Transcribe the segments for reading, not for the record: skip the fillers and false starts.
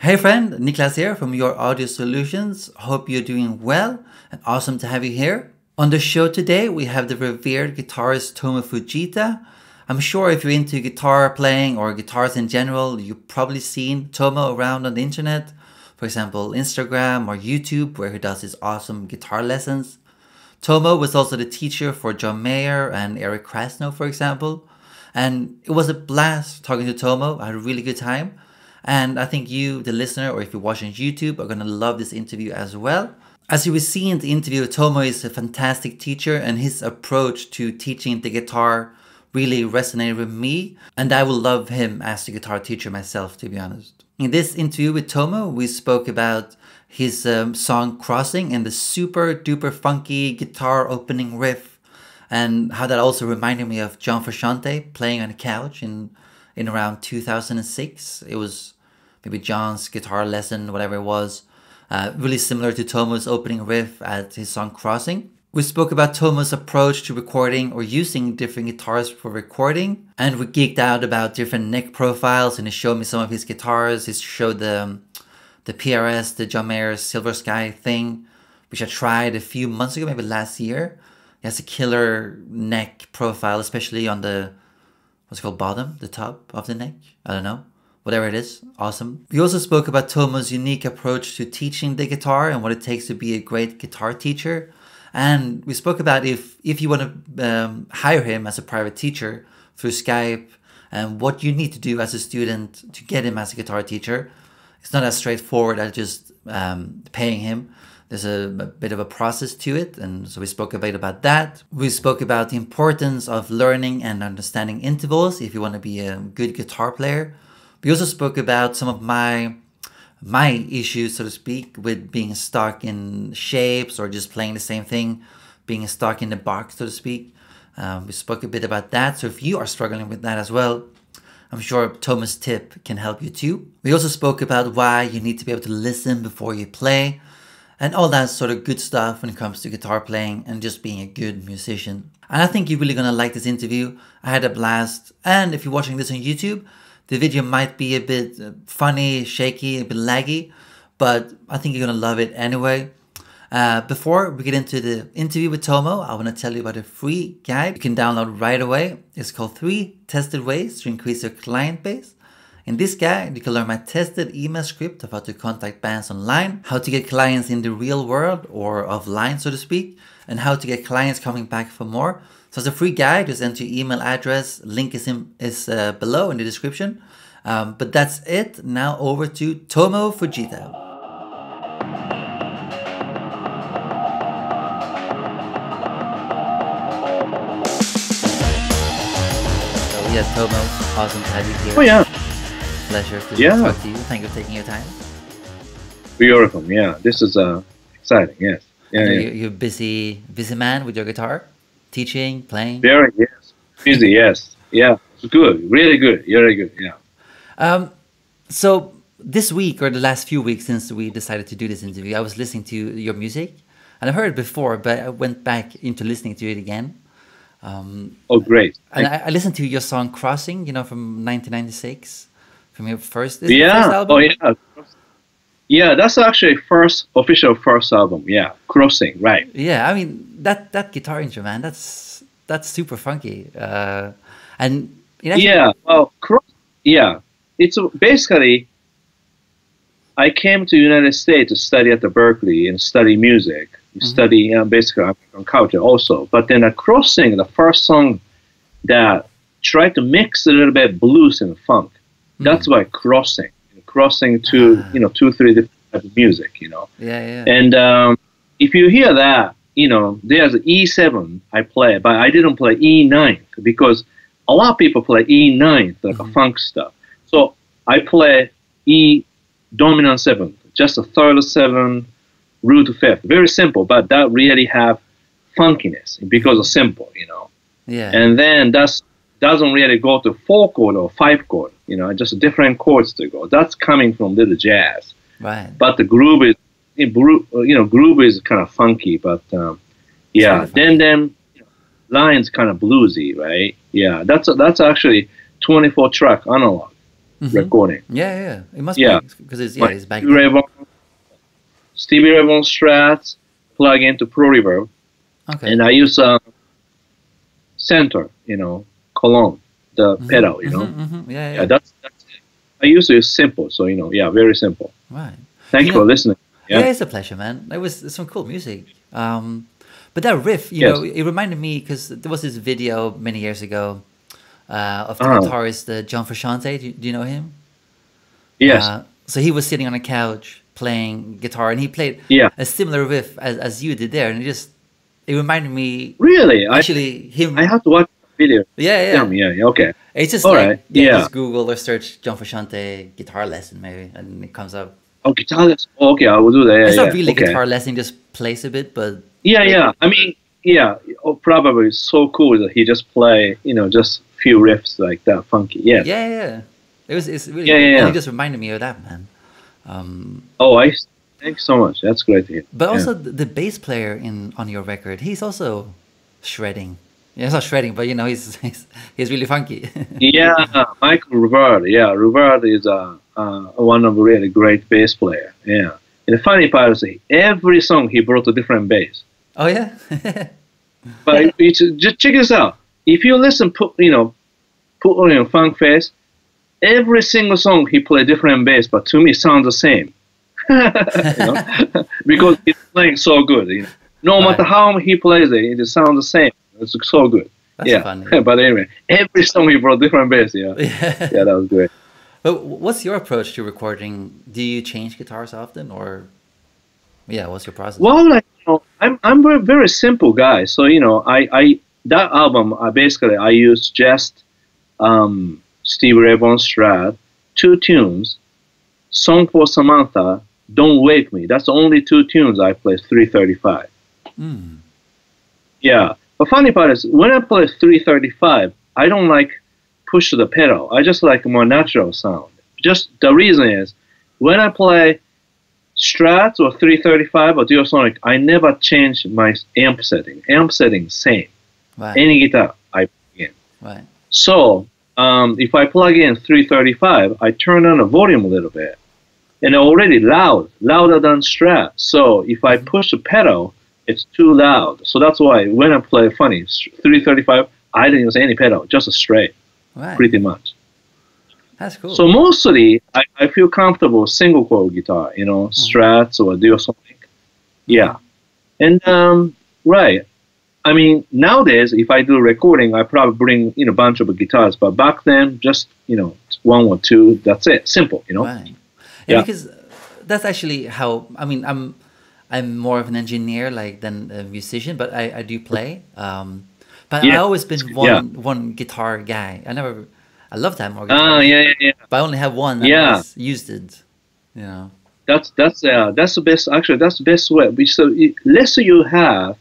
Hey friend, Niklas here from Your Audio Solutions. Hope you're doing well and awesome to have you here. On the show today, we have the revered guitarist Tomo Fujita. I'm sure if you're into guitar playing or guitars in general, you've probably seen Tomo around on the internet. For example, Instagram or YouTube, where he does his awesome guitar lessons. Tomo was also the teacher for John Mayer and Eric Krasno, for example. And it was a blast talking to Tomo. I had a really good time. And I think you, the listener, or if you're watching YouTube, are going to love this interview as well. As you will see in the interview, Tomo is a fantastic teacher, and his approach to teaching the guitar really resonated with me. And I will love him as a guitar teacher myself, to be honest. In this interview with Tomo, we spoke about his song Crossing and the super duper funky guitar opening riff, and how that also reminded me of John Frusciante playing on a couch in around 2006. It was maybe John's guitar lesson, whatever it was. Really similar to Tomo's opening riff at his song Crossing. We spoke about Tomo's approach to recording or using different guitars for recording. And we geeked out about different neck profiles, and he showed me some of his guitars. He showed the PRS, the John Mayer Silver Sky thing, which I tried a few months ago, maybe last year. It has a killer neck profile, especially on the what's it called, bottom, the top of the neck? I don't know. Whatever it is, awesome. We also spoke about Tomo's unique approach to teaching the guitar and what it takes to be a great guitar teacher. And we spoke about if you want to hire him as a private teacher through Skype, and what you need to do as a student to get him as a guitar teacher. It's not as straightforward as just paying him. There's a bit of a process to it, and so we spoke a bit about that. We spoke about the importance of learning and understanding intervals if you want to be a good guitar player. We also spoke about some of my issues, so to speak, with being stuck in shapes or just playing the same thing, being stuck in the box, so to speak. We spoke a bit about that, so if you are struggling with that as well, I'm sure Tomo's tip can help you too. We also spoke about why you need to be able to listen before you play, and all that sort of good stuff when it comes to guitar playing and just being a good musician. And I think you're really gonna like this interview. I had a blast. And if you're watching this on YouTube, the video might be a bit funny, shaky, a bit laggy, but I think you're gonna love it anyway. Before we get into the interview with Tomo, I wanna tell you about a free guide you can download right away. It's called 3 Tested Ways to Increase Your Client Base. In this guide, you can learn my tested email script of how to contact bands online, how to get clients in the real world or offline, so to speak, and how to get clients coming back for more. So it's a free guide. Just enter your email address. Link is below in the description. But that's it. Now over to Tomo Fujita. So yeah, Tomo, awesome to have you here. Oh yeah. Pleasure to talk to you. Thank you for taking your time. You're welcome. Yeah, this is exciting. Yes. Yeah, You're busy man with your guitar, teaching, playing. Very busy. Yes. Yeah. It's good. Really good. Really good. Yeah. So this week or the last few weeks since we decided to do this interview, I was listening to your music, and I've heard it before, but I went back into listening to it again. Oh, great! And I listened to your song "Crossing," from 1996. From your first, first album? Oh yeah, yeah. That's actually official first album. Yeah, Crossing, right? Yeah, I mean that guitar intro, man. That's super funky. And it's basically I came to United States to study at the Berklee and study music, study basically American culture also. But then Crossing, the first song that tried to mix a little bit blues and funk. That's why crossing to 2-3 different types of music, Yeah. And if you hear that, there's E7 I play, but I didn't play E9 because a lot of people play E9 like a funk stuff. So I play E dominant 7, just a third 7, root 5th, very simple, but that really have funkiness because of simple, Yeah. And then doesn't really go to 4 chord or 5 chord, just different chords to go. That's coming from little jazz. Right. But the groove is kind of funky, but yeah. Then lines kind of bluesy, right? Yeah. That's actually 24 track analog. recording. Yeah. It must Yeah. be because it's My it's back Stevie then. Ray Vaughan, Stevie Ray Vaughan Strats, plug into Pro Reverb, Okay. and I use center, Cologne, the pedal, Yeah. Yeah, that's it. I usually use simple, so yeah, very simple. Right. Thank You you for know, listening. yeah, Yeah. it's a pleasure, man. It was some cool music. But that riff, Yes. it reminded me because there was this video many years ago of the Uh-huh. guitarist John Frusciante. Do you know him? Yes. So he was sitting on a couch playing guitar, and he played Yeah. a similar riff as you did there, and it reminded me Really? actually him. I have to watch the video. Yeah. Tell me, yeah, okay. It's just All like right, yeah. just Google or search John Frusciante guitar lesson maybe, and it comes up. Oh, guitar lesson. Oh, okay, I will do that. Yeah, It's yeah. not really Okay. guitar lesson, just plays a bit, but Yeah. I mean, yeah. Probably it's so cool that he just play, just few riffs like that, funky. Yeah. yeah. It's really Yeah, cool. yeah, And yeah. it just reminded me of that, man. Oh, thanks so much. That's great to hear. But Yeah. also the bass player on your record, he's also shredding. Yeah, he's not shredding, but he's really funky. Yeah, Michael Revered. Yeah, Revered is one of the really great bass player. Yeah. And the funny part is every song he brought a different bass. Oh yeah. But just check this out. If you listen, put on your funk face, every single song he play different bass, but to me sounds the same. Because he's playing so good. No matter how he plays it sounds the same. It's so good. That's funny. But anyway, every song he brought different bass. Yeah, yeah, that was great. But what's your approach to recording? Do you change guitars often, or what's your process? Well, I'm a very simple guy. So I that album basically I used just Stevie Ray Vaughan Strat, 2 tunes, Song for Samantha, Don't Wake Me. That's the only 2 tunes I play 335. Yeah. The funny part is when I play 335, I don't like push the pedal. I just like a more natural sound. Just the reason is when I play Strats or 335 or Duosonic, I never change my amp setting. Amp setting same. Right. Any guitar I plug in. Right. So if I plug in 335, I turn on the volume a little bit, and already louder than Strat. So if I push the pedal, it's too loud. So that's why when I play 335, I didn't use any pedal, just a straight, Right. pretty much. That's cool. So mostly I feel comfortable with single coil guitar, Strats or Duosonic. Yeah. And right. I mean, nowadays, if I do recording, I probably bring a bunch of guitars. But back then, just 1 or 2. That's it. Simple. Right. Yeah. Because that's actually how. I mean, I'm more of an engineer than a musician, but I do play. But Yeah. I always been one guitar guy. I love to have more guitars. Ah, yeah. But I only have one. And I Yeah. always used it. That's the best. Actually, that's the best way. So less you have,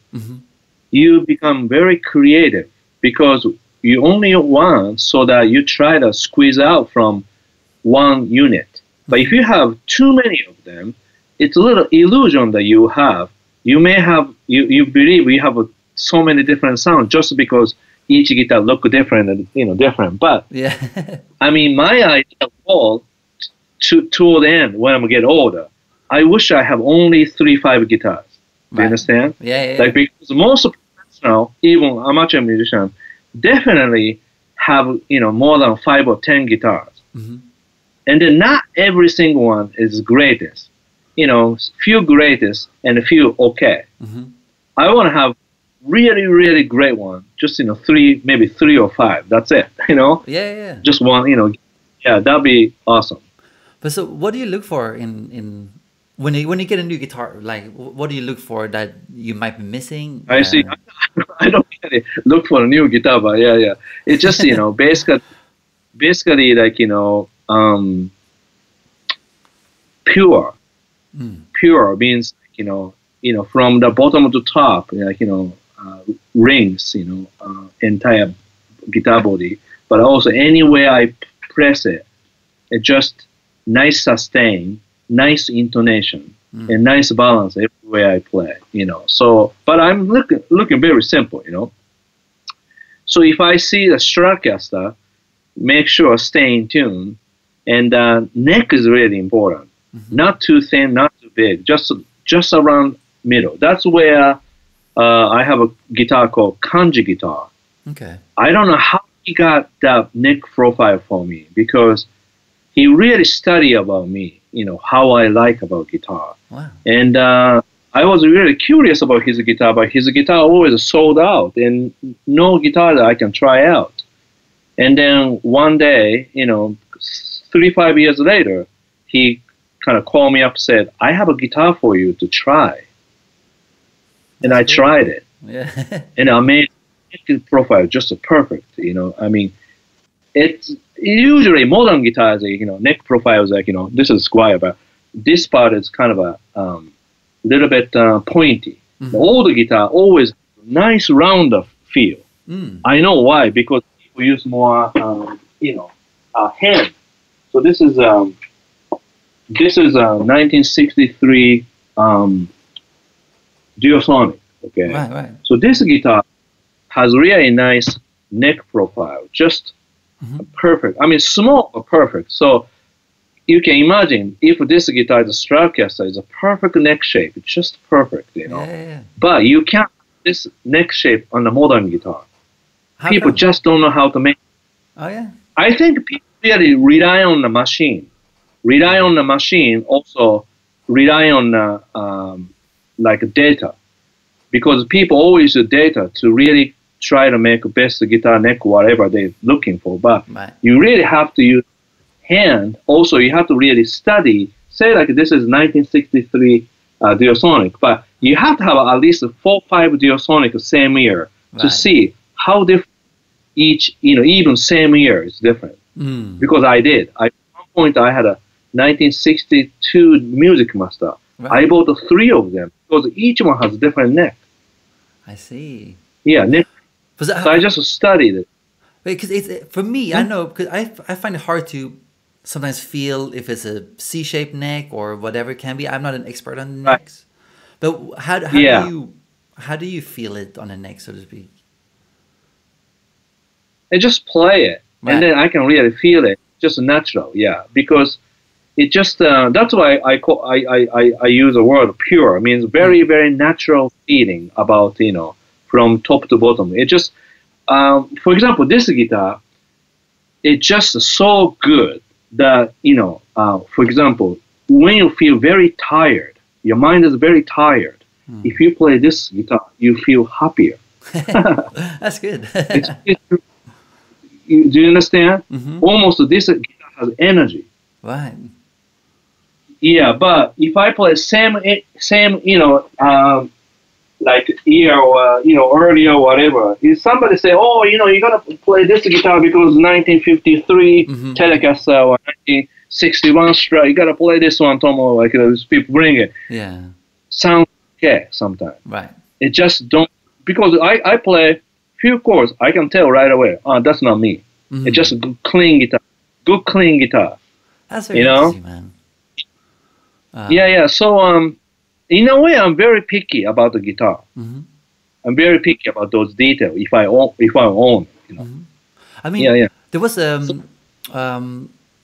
you become very creative because you only one, so that you try to squeeze out from one unit. But if you have too many of them, it's a little illusion that you have. You may have you believe you have so many different sounds just because each guitar look different and different. But Yeah. I mean, my idea was toward the end when I get older, I wish I have only 3/5 guitars. Do you Right. understand? Yeah. Because most professional, even amateur musicians, definitely have more than 5 or 10 guitars, and then not every single one is greatest. Few greatest and a few okay. I want to have really, really great one. Just 3, maybe 3 or 5. That's it. Yeah. Just one. Yeah, that'd be awesome. But so, what do you look for in when you get a new guitar? Like, what do you look for that you might be missing? I see. I don't really look for a new guitar, but yeah. It's just basically like pure. Pure means from the bottom to top, like rings, entire guitar body, but also anywhere I press it, it just nice sustain, nice intonation, and nice balance everywhere I play, So, but I'm looking very simple, So if I see the Stratocaster, make sure stay in tune, And neck is really important. Not too thin, not too big, just around middle. That's where I have a guitar called kanji guitar. Okay. I don't know how he got that neck profile for me, because he really studied about me, how I like about guitar. Wow. And I was really curious about his guitar, but his guitar always sold out and no guitar that I can try out. And then one day, 3-5 years later, he kind of called me up, said, I have a guitar for you to try. And I tried it. Yeah. And I made the profile just perfect, I mean, it's usually modern guitars, neck profile is like, this is square, but this part is kind of a little bit pointy. The older guitar always nice round feel. I know why, because people use more, hand. So this is 1963 Duosonic. Okay. Right. So this guitar has really nice neck profile, just perfect. I mean, small but perfect. So you can imagine if this guitar is a Stratocaster, it's a perfect neck shape. It's just perfect, Yeah. But you can't this neck shape on a modern guitar. People just don't know how to make it. Oh, yeah. I think people really rely on the machine. Also rely on like data. Because people always use data to really try to make best guitar neck, whatever they're looking for. But you really have to use hand. Also, you have to really study. Say like this is 1963 Duosonic, but you have to have at least 4-5 Duosonic same year to see how different each, even same year is different. Because I did. At one point, I had a 1962 Music Master. I bought 3 of them because each one has a different neck. I see. Yeah, neck. So I just studied it. Because for me, I know, because I find it hard to sometimes feel if it's a C-shaped neck or whatever it can be. I'm not an expert on necks. But how do you feel it on a neck, so to speak? I just play it, and then I can really feel it, just natural, because it just that's why I use the word pure. It means very, very natural feeling about from top to bottom. It just for example, this guitar, it's just so good that for example, when you feel very tired, your mind is very tired. If you play this guitar, you feel happier. That's good. Do you understand? Almost this guitar has energy. Right. Yeah, but if I play same like year or earlier or whatever, if somebody say, oh, you're gonna play this guitar because 1953 Telecaster or 1961 Strat, you gotta play this one, Tomo. Like those people bring it. Yeah. Sounds okay sometimes. Right. It just don't, because I play few chords, I can tell right away. Oh, that's not me. It's just a good clean guitar. Good clean guitar. That's very easy, man. So in a way, I'm very picky about the guitar. I'm very picky about those details. If I own, I mean, there was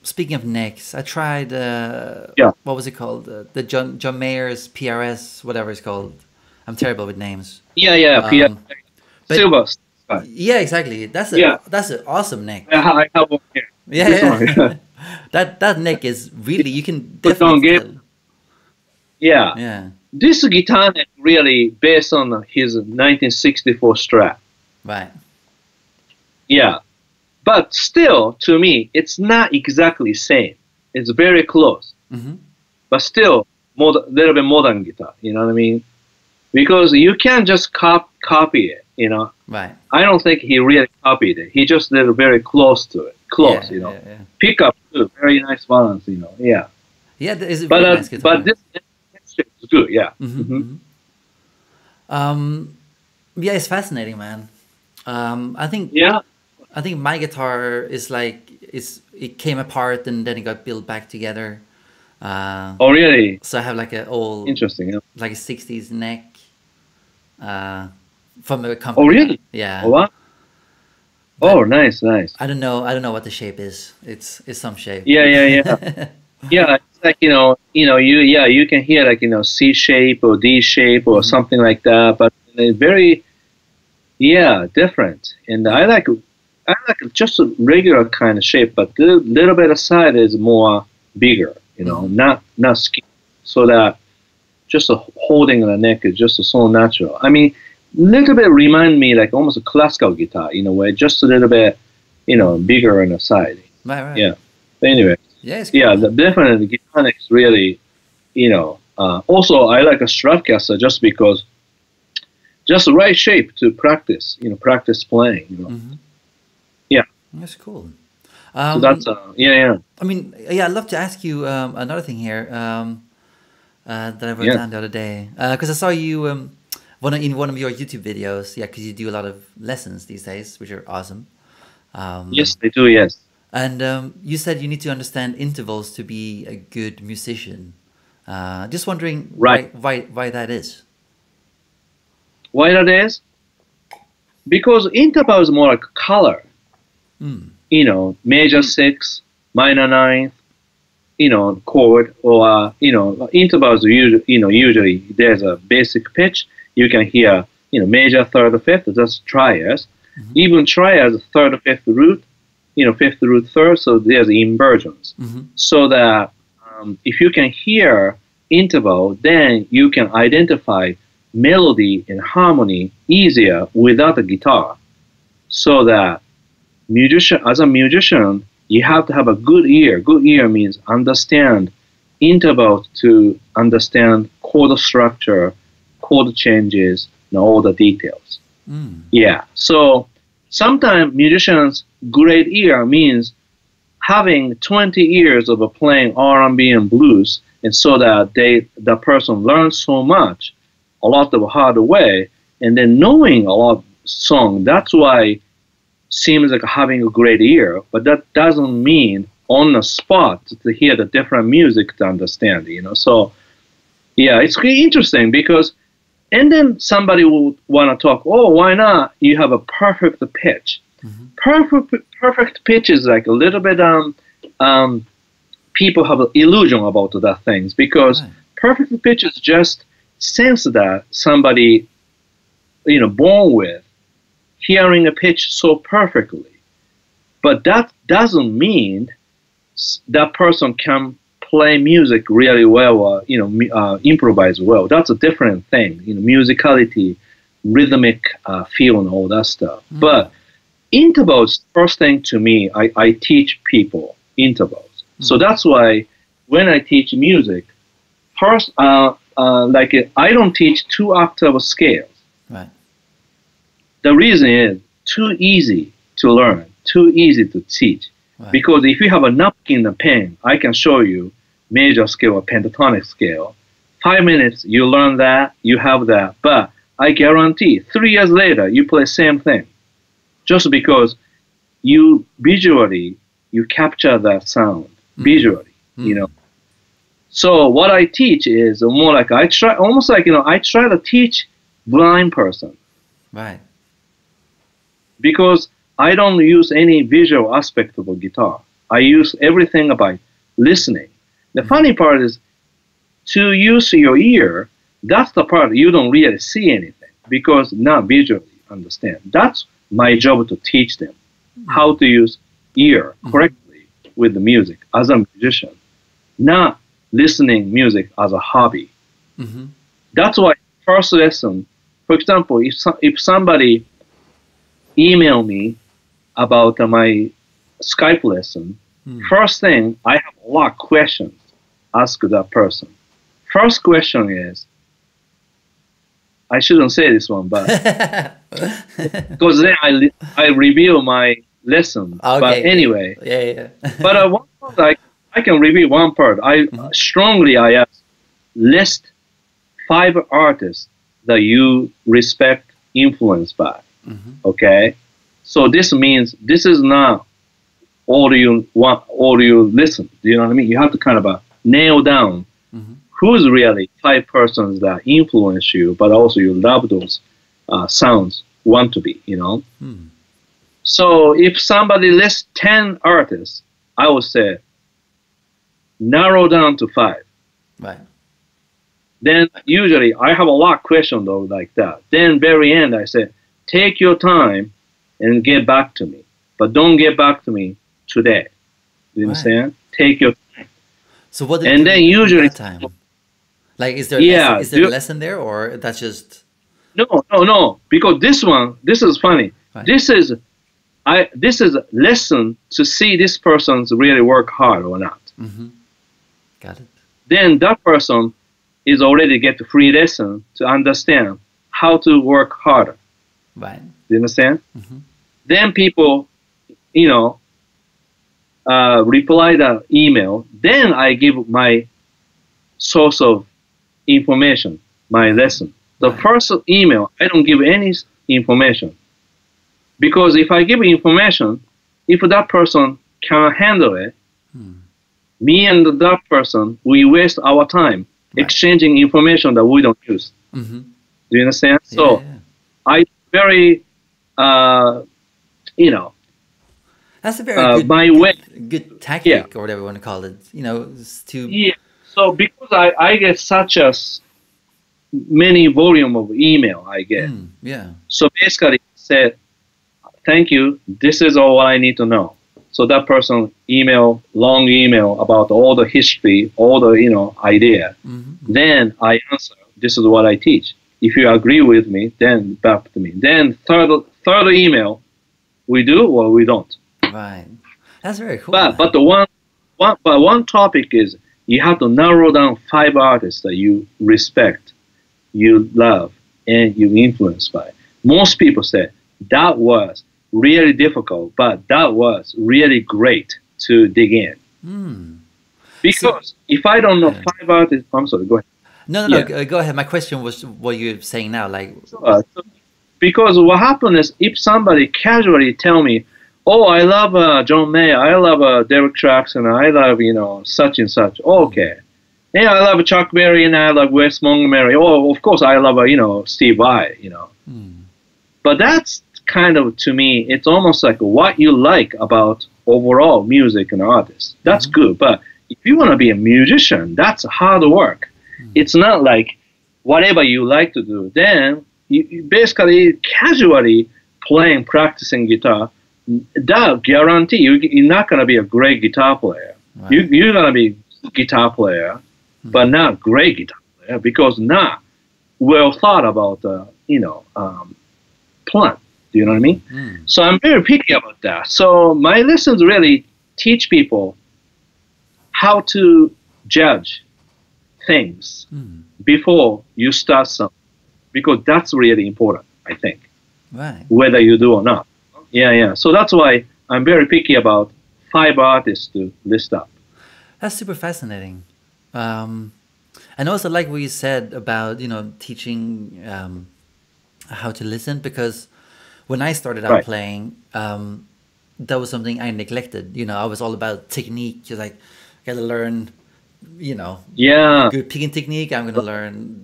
speaking of necks, I tried. What was it called? The John Mayer's PRS, whatever it's called. I'm terrible with names. PRS. Silver. Yeah, exactly. That's an awesome neck. I have one here. Yeah. that neck is really, you can definitely tell. Yeah. This guitar neck really based on his 1964 Strat. Right. Yeah. But still, to me, it's not exactly same. It's very close. But still, little bit modern guitar. You know what I mean? Because you can't just copy it. Right. I don't think he really copied it. He just did very close to it. Yeah. Pickup too, very nice balance. Yeah. Yeah, it's a very nice guitar. But this is good. Yeah. Yeah, it's fascinating, man. I think my guitar is like it came apart and then it got built back together. Oh really? So I have like an old, interesting, like a '60s neck from a company. Oh really? Yeah. Oh, what? But Oh, nice, nice. I don't know. I don't know what the shape is. It's some shape. Yeah, yeah, yeah. Yeah, it's like you can hear like C shape or D shape or Hmm. something like that, but it's very different. And I like just a regular kind of shape, but the little bit of side is more bigger, Hmm. not skinny, so that just holding the neck is just so natural. I mean, little bit remind me like almost a classical guitar in a way, just a little bit, Hmm. bigger on the side. Right, right. Yeah. But anyway, Yeah, it's cool, yeah, man. definitely guitar is really, also I like a Stratocaster just because just the right shape to practice, practice playing. Hmm. Yeah. That's cool. So that's yeah, I mean, yeah, I'd love to ask you another thing here that I wrote yeah. down the other day because I saw you in one of your YouTube videos. Yeah, because you do a lot of lessons these days, which are awesome. Yes, I do. Yes. And you said you need to understand intervals to be a good musician. Just wondering Right. why that is. Why that is? Because interval is more like color. Mm. Major six, minor ninth, chord, or intervals. Usually there's a basic pitch. You can hear, major, third, fifth. That's triads. Hmm. Even triads, third, fifth root, fifth root, third. So there's inversions. Hmm. So that if you can hear interval, then you can identify melody and harmony easier without a guitar. So that as a musician, you have to have a good ear. Good ear means understand intervals to understand chord structure, chord changes, and all the details. Mm. Yeah. So sometimes musicians' great ear means having 20 years of playing R&B and blues, and so that the person learns so much, a lot of hard way, and then knowing a lot of song. That's why seems like having a great ear, but that doesn't mean on the spot to hear the different music to understand. So yeah, it's really interesting because, and then somebody will want to talk. Oh, why not? You have a perfect pitch. Hmm. Perfect pitch is like a little bit people have an illusion about that things because Right. perfect pitch is just sense that somebody born with hearing a pitch so perfectly. But that doesn't mean that person can play music really well or improvise well. That's a different thing. Musicality, rhythmic feel, and all that stuff. Mm. But intervals, first thing to me, I teach people intervals. So Hmm. that's why when I teach music, first, I don't teach two octave scales. Right. The reason is too easy to learn, too easy to teach. Right. Because if you have a napkin and a pen, I can show you major scale or pentatonic scale. 5 minutes, you learn that, you have that. But I guarantee 3 years later, you play same thing. Just because you visually, you capture that sound Mm. visually. Mm. So what I teach is more like I try, almost like, I try to teach blind person Right. because I don't use any visual aspect of a guitar. I use everything about listening. The Hmm. funny part is to use your ear, that's the part you don't really see anything because not visually understand. That's my job to teach them how to use ear Hmm. correctly with the music as a musician, not listening music as a hobby. Hmm. That's why first lesson, for example, if somebody email me about my Skype lesson, Mm. first thing I have a lot of questions ask that person. First question is, I shouldn't say this one, but because then I review my lesson. But Okay. anyway, Yeah. Yeah. but one part I can review one part. I Hmm. strongly I ask list 5 artists that you respect, influenced by. Hmm. Okay, so this means this is not all you want, all you listen. Do you know what I mean? You have to kind of nail down Hmm. who's really 5 persons that influence you, but also you love those sounds, want to be. Hmm. So if somebody lists 10 artists, I would say narrow down to 5. Right. Then usually I have a lot of questions though like that. Then very end I say, take your time and get back to me. But don't get back to me today. You understand? Take your time. So what did and you then do usually that time? Like is there a lesson there, or that's just no. Because this is funny. Right. This is a lesson to see this person's really work hard or not. Mm-hmm. Got it. Then that person is already get the free lesson to understand how to work harder. Right. Do you understand? Mm-hmm. Then people, reply the email. Then I give my source of information, my lesson. The first email, I don't give any information. Because if I give information, if that person cannot handle it, me and that person, we waste our time exchanging information that we don't use. Mm-hmm. Do you understand? Yeah, So I very, that's a very good tactic, or whatever you want to call it. So because I get such a many volume of email I get. So basically said, thank you. This is all I need to know. So that person long email about all the history, all the idea. Mm-hmm. Then I answer. This is what I teach. If you agree with me, then back to me. Then third email, we do or we don't. Right. That's very cool. But the one topic is you have to narrow down 5 artists that you respect, you love, and you influenced by. Most people say that was really difficult, but that was really great to dig in. Because if I don't know 5 artists, I'm sorry, go ahead. No, go ahead. My question was what you're saying now. Because what happens is if somebody casually tell me, oh, I love John Mayer, I love Derek Jackson, I love, such and such. Okay. Yeah, I love Chuck Berry and I love Wes Montgomery. Oh, of course I love, Steve Vai, But that's kind of, to me, it's almost like what you like about overall music and artists. That's good. But if you want to be a musician, that's hard work. It's not like whatever you like to do. Then you basically casually practicing guitar, that guarantee you're not going to be a great guitar player. Right. You're going to be a guitar player, but not great guitar player because not well thought about plan. Do you know what I mean? So I'm very picky about that. So my lessons really teach people how to judge things before you start something, because that's really important, I think. Right. Whether you do or not. Yeah. So that's why I'm very picky about 5 artists to list up. That's super fascinating. And also like what you said about, teaching how to listen, because when I started out playing, that was something I neglected. I was all about technique. You're like, gotta learn, good picking technique. I'm gonna learn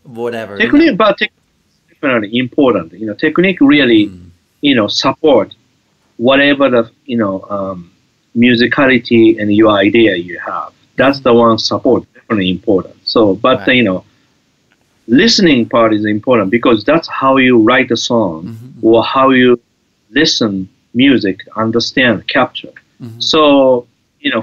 whatever. Technique, but technique is definitely important. Technique really, support whatever the musicality and your idea you have. That's the one support definitely important. So, but listening part is important because that's how you write a song or how you listen music, understand, capture. So,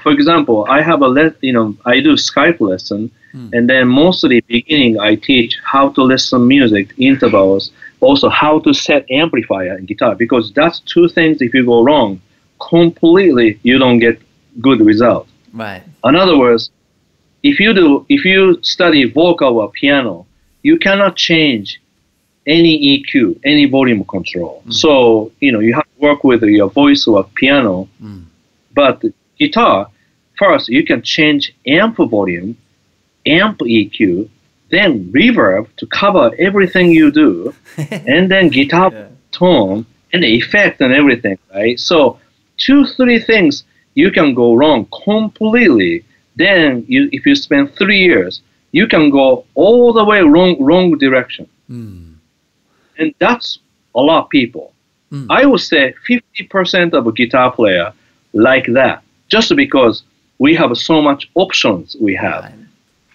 for example, I have I do Skype lesson, and then mostly beginning I teach how to listen music, intervals, also how to set amplifier and guitar, because that's 2 things if you go wrong, completely you don't get good result. Right. In other words, if you study vocal or piano, you cannot change any EQ, any volume control. So, you have to work with your voice or piano. But guitar, first you can change amp volume, amp EQ, then reverb to cover everything you do, and then guitar tone and the effect and everything, right? So 2-3 things you can go wrong completely. Then if you spend 3 years, you can go all the way wrong direction. And that's a lot of people. I would say 50% of a guitar player like that, just because we have so much options we have. Right.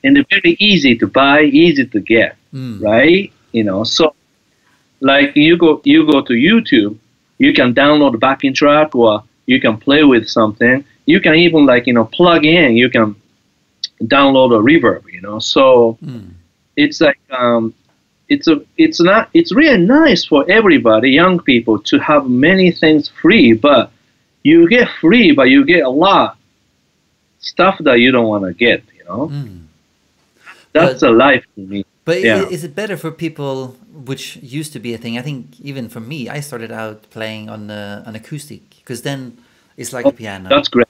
And they're very easy to buy, easy to get, right? You know, so like you go to YouTube, you can download a backing track, or you can play with something. You can even like, you know, plug in, you can download a reverb, you know. So it's like it's really nice for everybody, young people, to have many things free, but you get free, but you get a lot stuff that you don't want to get, you know. That's a life to me. But is it better for people, which used to be a thing? I think even for me, I started out playing on an acoustic, because then it's like a piano. That's great.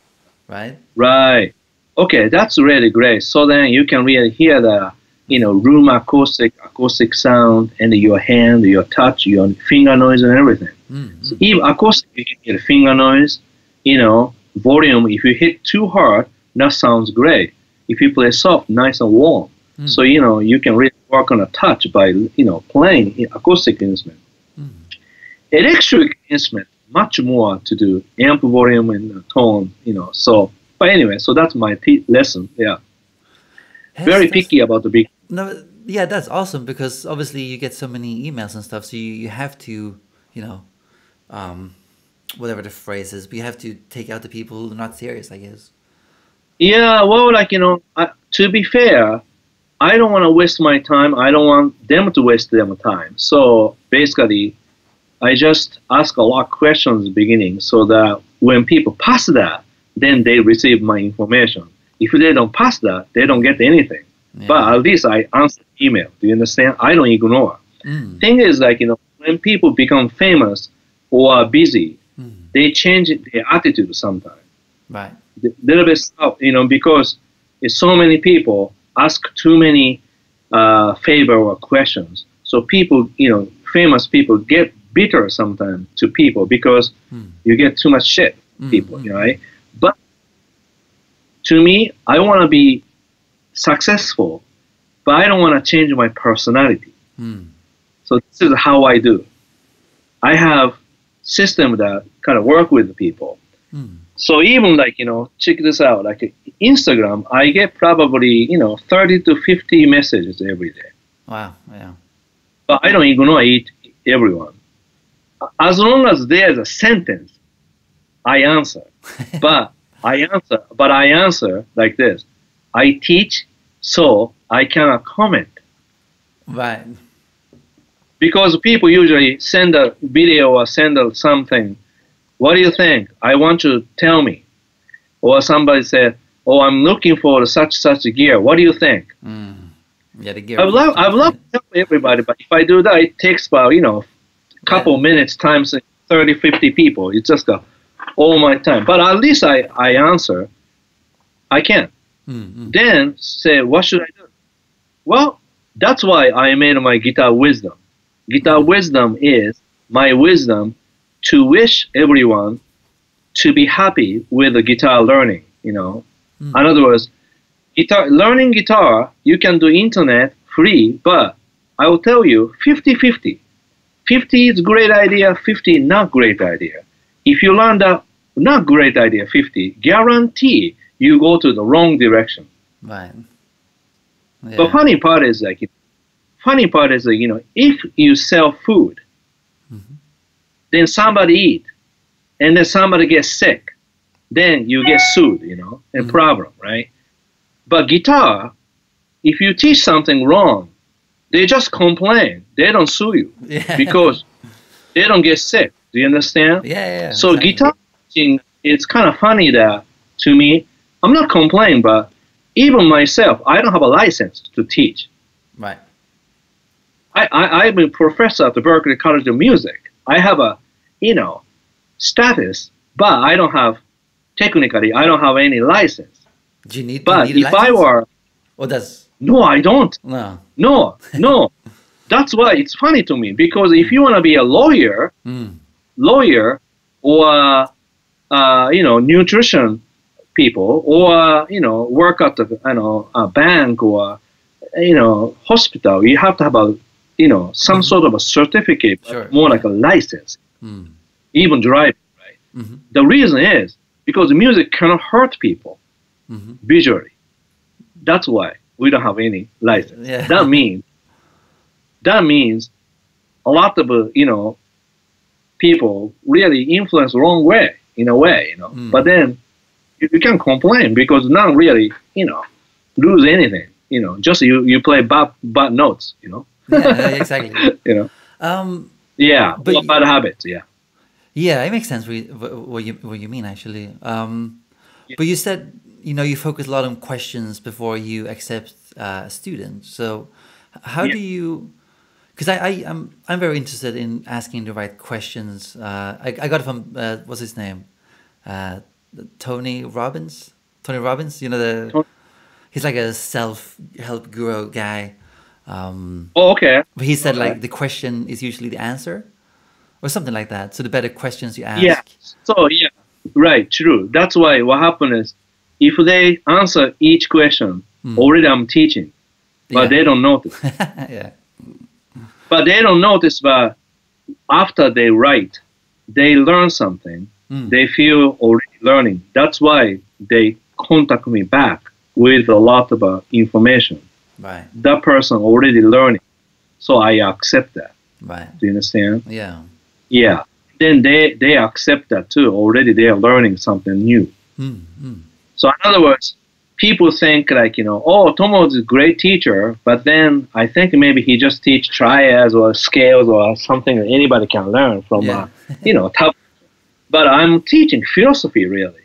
Right? Right. Okay, that's really great. So then you can really hear the, you know, room acoustic sound, and your hand, your touch, your finger noise and everything. So even acoustic, you can get finger noise, you know, volume. If you hit too hard, that sounds great. If you play soft, nice and warm. So, you know, you can really work on a touch by, you know, playing acoustic instrument. Electric instrument, much more to do, amp volume and tone, you know. So, but anyway, so that's my lesson, yeah. Very picky about the big... No, yeah, that's awesome, because obviously you get so many emails and stuff, so you have to, you know, whatever the phrase is, but you have to take out the people who are not serious, I guess. Yeah, well, like, you know, to be fair, I don't want to waste my time. I don't want them to waste their time. So basically, I just ask a lot of questions at the beginning, so that when people pass that, then they receive my information. If they don't pass that, they don't get anything. Yeah. But at least I answer email. Do you understand? I don't ignore. Thing is, like, you know, when people become famous or are busy, they change their attitude sometimes. Right. A little bit, you know, because it's so many people ask too many favor or questions. So people, you know, famous people get bitter sometimes to people because you get too much shit, people, you know, right? But to me, I want to be successful, but I don't want to change my personality. So this is how I do. I have system that kind of work with people. So even like, you know, check this out, like Instagram, I get probably, you know, 30 to 50 messages every day. Wow, yeah. But I don't ignore everyone. As long as there's a sentence, I answer. But I answer like this. I teach, so I cannot comment. Right. Because people usually send a video or send something. What do you think? I want you to tell me. Or somebody said, oh, I'm looking for such gear. What do you think? Yeah, the gear. I would love to help everybody, but if I do that, it takes about, you know, a couple minutes times 30, 50 people. It's just all my time. But at least I answer. I can. Then say, what should I do? Well, that's why I made my Guitar Wisdom. Guitar Wisdom is my wisdom to wish everyone to be happy with the guitar learning, you know. In other words, learning guitar, you can do internet free, but I will tell you 50-50. 50 is great idea, 50 not great idea. If you learn that not great idea 50, guarantee you go to the wrong direction. Right. Yeah. The funny part is like, you know, if you sell food, then somebody eat, and then somebody gets sick, then you get sued, you know, and problem, right? But guitar, if you teach something wrong, they just complain. They don't sue you because they don't get sick. Do you understand? Yeah. So exactly. Guitar teaching, it's kind of funny that, to me, I'm not complaining, but even myself, I don't have a license to teach. Right. I'm a professor at the Berklee College of Music. I have a, you know, status, but I don't have, technically, I don't have any license. Do you need? But if I were, no, I don't. No. That's why it's funny to me, because if you want to be a lawyer, or you know, nutrition people, or you know, work at the, you know, a bank or, you know, hospital, you have to have a, you know, some sort of a certificate, more like a license. even driving, right? The reason is because music cannot hurt people visually. That's why we don't have any license. Yeah. That means a lot of people really influence the wrong way, in a way, But then you can't complain because none really, lose anything, Just you play bad notes, Yeah, exactly. Yeah, but bad habits. Yeah. Yeah, it makes sense what you mean actually. But you said you focus a lot on questions before you accept a student. So how do you? Because I'm very interested in asking the right questions. I got it from what's his name, Tony Robbins. Tony Robbins, he's like a self-help guru guy. Okay. But he said like the question is usually the answer, or something like that. So the better questions you ask. Yeah. So yeah, right, true. That's why what happened is if they answer each question, already I'm teaching, but they don't notice. Yeah. But they don't notice. But after they write, they learn something. They feel already learning. That's why they contact me back with a lot of information. Right. That person already learning, so I accept that. Right. Do you understand? Yeah. Yeah. Then they accept that too. Already they are learning something new. So in other words, people think like, oh, Tomo is a great teacher, but then I think maybe he just teach triads or scales or something that anybody can learn from, But I'm teaching philosophy really.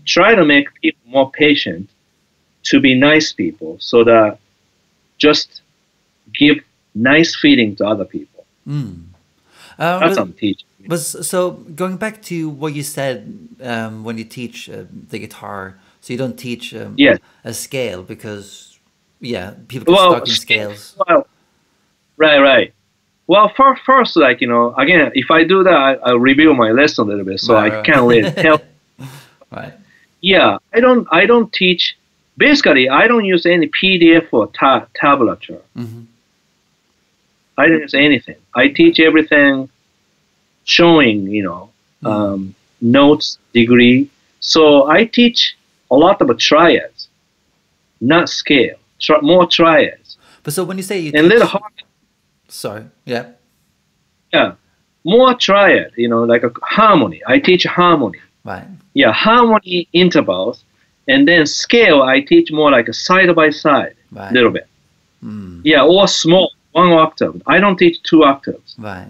Try to make people more patient, to be nice people, so that just give nice feeling to other people. That's what I'm teaching. But so going back to what you said when you teach the guitar, so you don't teach a scale because people get stuck in scales. Well, right. Well, first, like again, if I do that, I'll review my lesson a little bit, so I can't really tell. Right. Yeah, I don't teach. Basically, I don't use any PDF or tablature. I don't use anything. I teach everything showing, notes, degree. So I teach a lot of triads, not scale, more triads. But so when you say you and little hard. Sorry, yeah. Yeah, more triad, like a harmony. I teach harmony. Right. Yeah, harmony intervals. And then scale, I teach more like a side by side, a little bit. Yeah, or small, 1 octave. I don't teach 2 octaves. Right.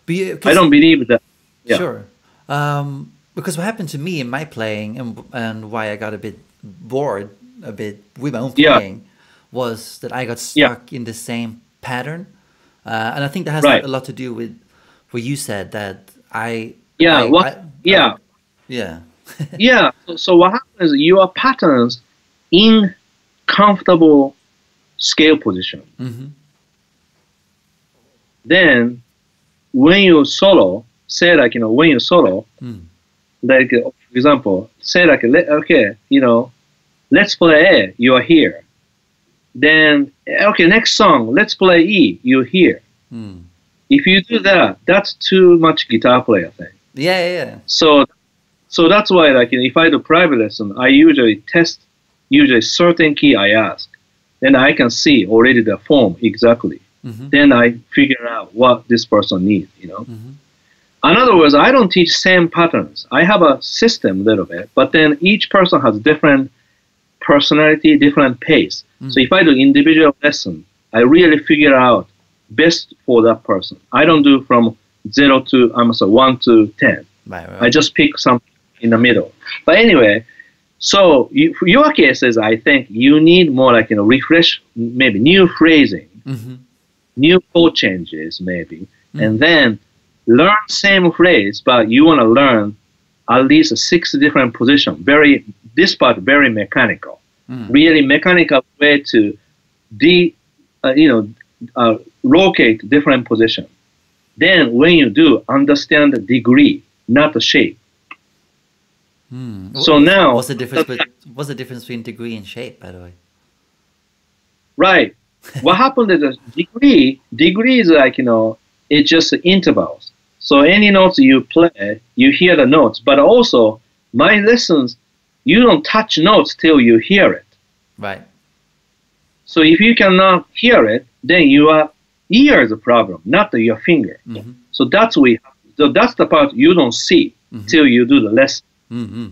I don't believe that. Yeah. Sure. Because what happened to me in my playing and why I got a bit bored with my own playing was that I got stuck in the same pattern. And I think that has a lot to do with what you said that Yeah. So what happens is your patterns in comfortable scale position. Then when you solo, say like, when you solo, like, for example, say like, okay, let's play A, you are here. Then, okay, next song, let's play E, you're here. If you do that, that's too much guitar player thing. Yeah. So that's why, like, if I do private lesson, I usually test certain key I ask. Then I can see already the form exactly. Then I figure out what this person needs, In other words, I don't teach same patterns. I have a system a little bit, but then each person has different personality, different pace. So if I do individual lesson, I really figure out best for that person. I don't do from 1 to 10. Right. I just pick something in the middle. But anyway, so for your cases, I think you need more like, refresh, maybe new phrasing, new chord changes maybe, and then learn same phrase, but you want to learn at least 6 different positions. This part very mechanical, really mechanical way to locate different position. Then when you do, understand the degree, not the shape. So now, what's the difference between degree and shape, by the way? Right. What happened is degree is like, it's just intervals. So any notes you play, you hear the notes. But also, my lessons, you don't touch notes till you hear it. Right. So if you cannot hear it, then your ear is a problem, not your finger. Mm-hmm. So that's the part you don't see till you do the lesson. Mm-hmm.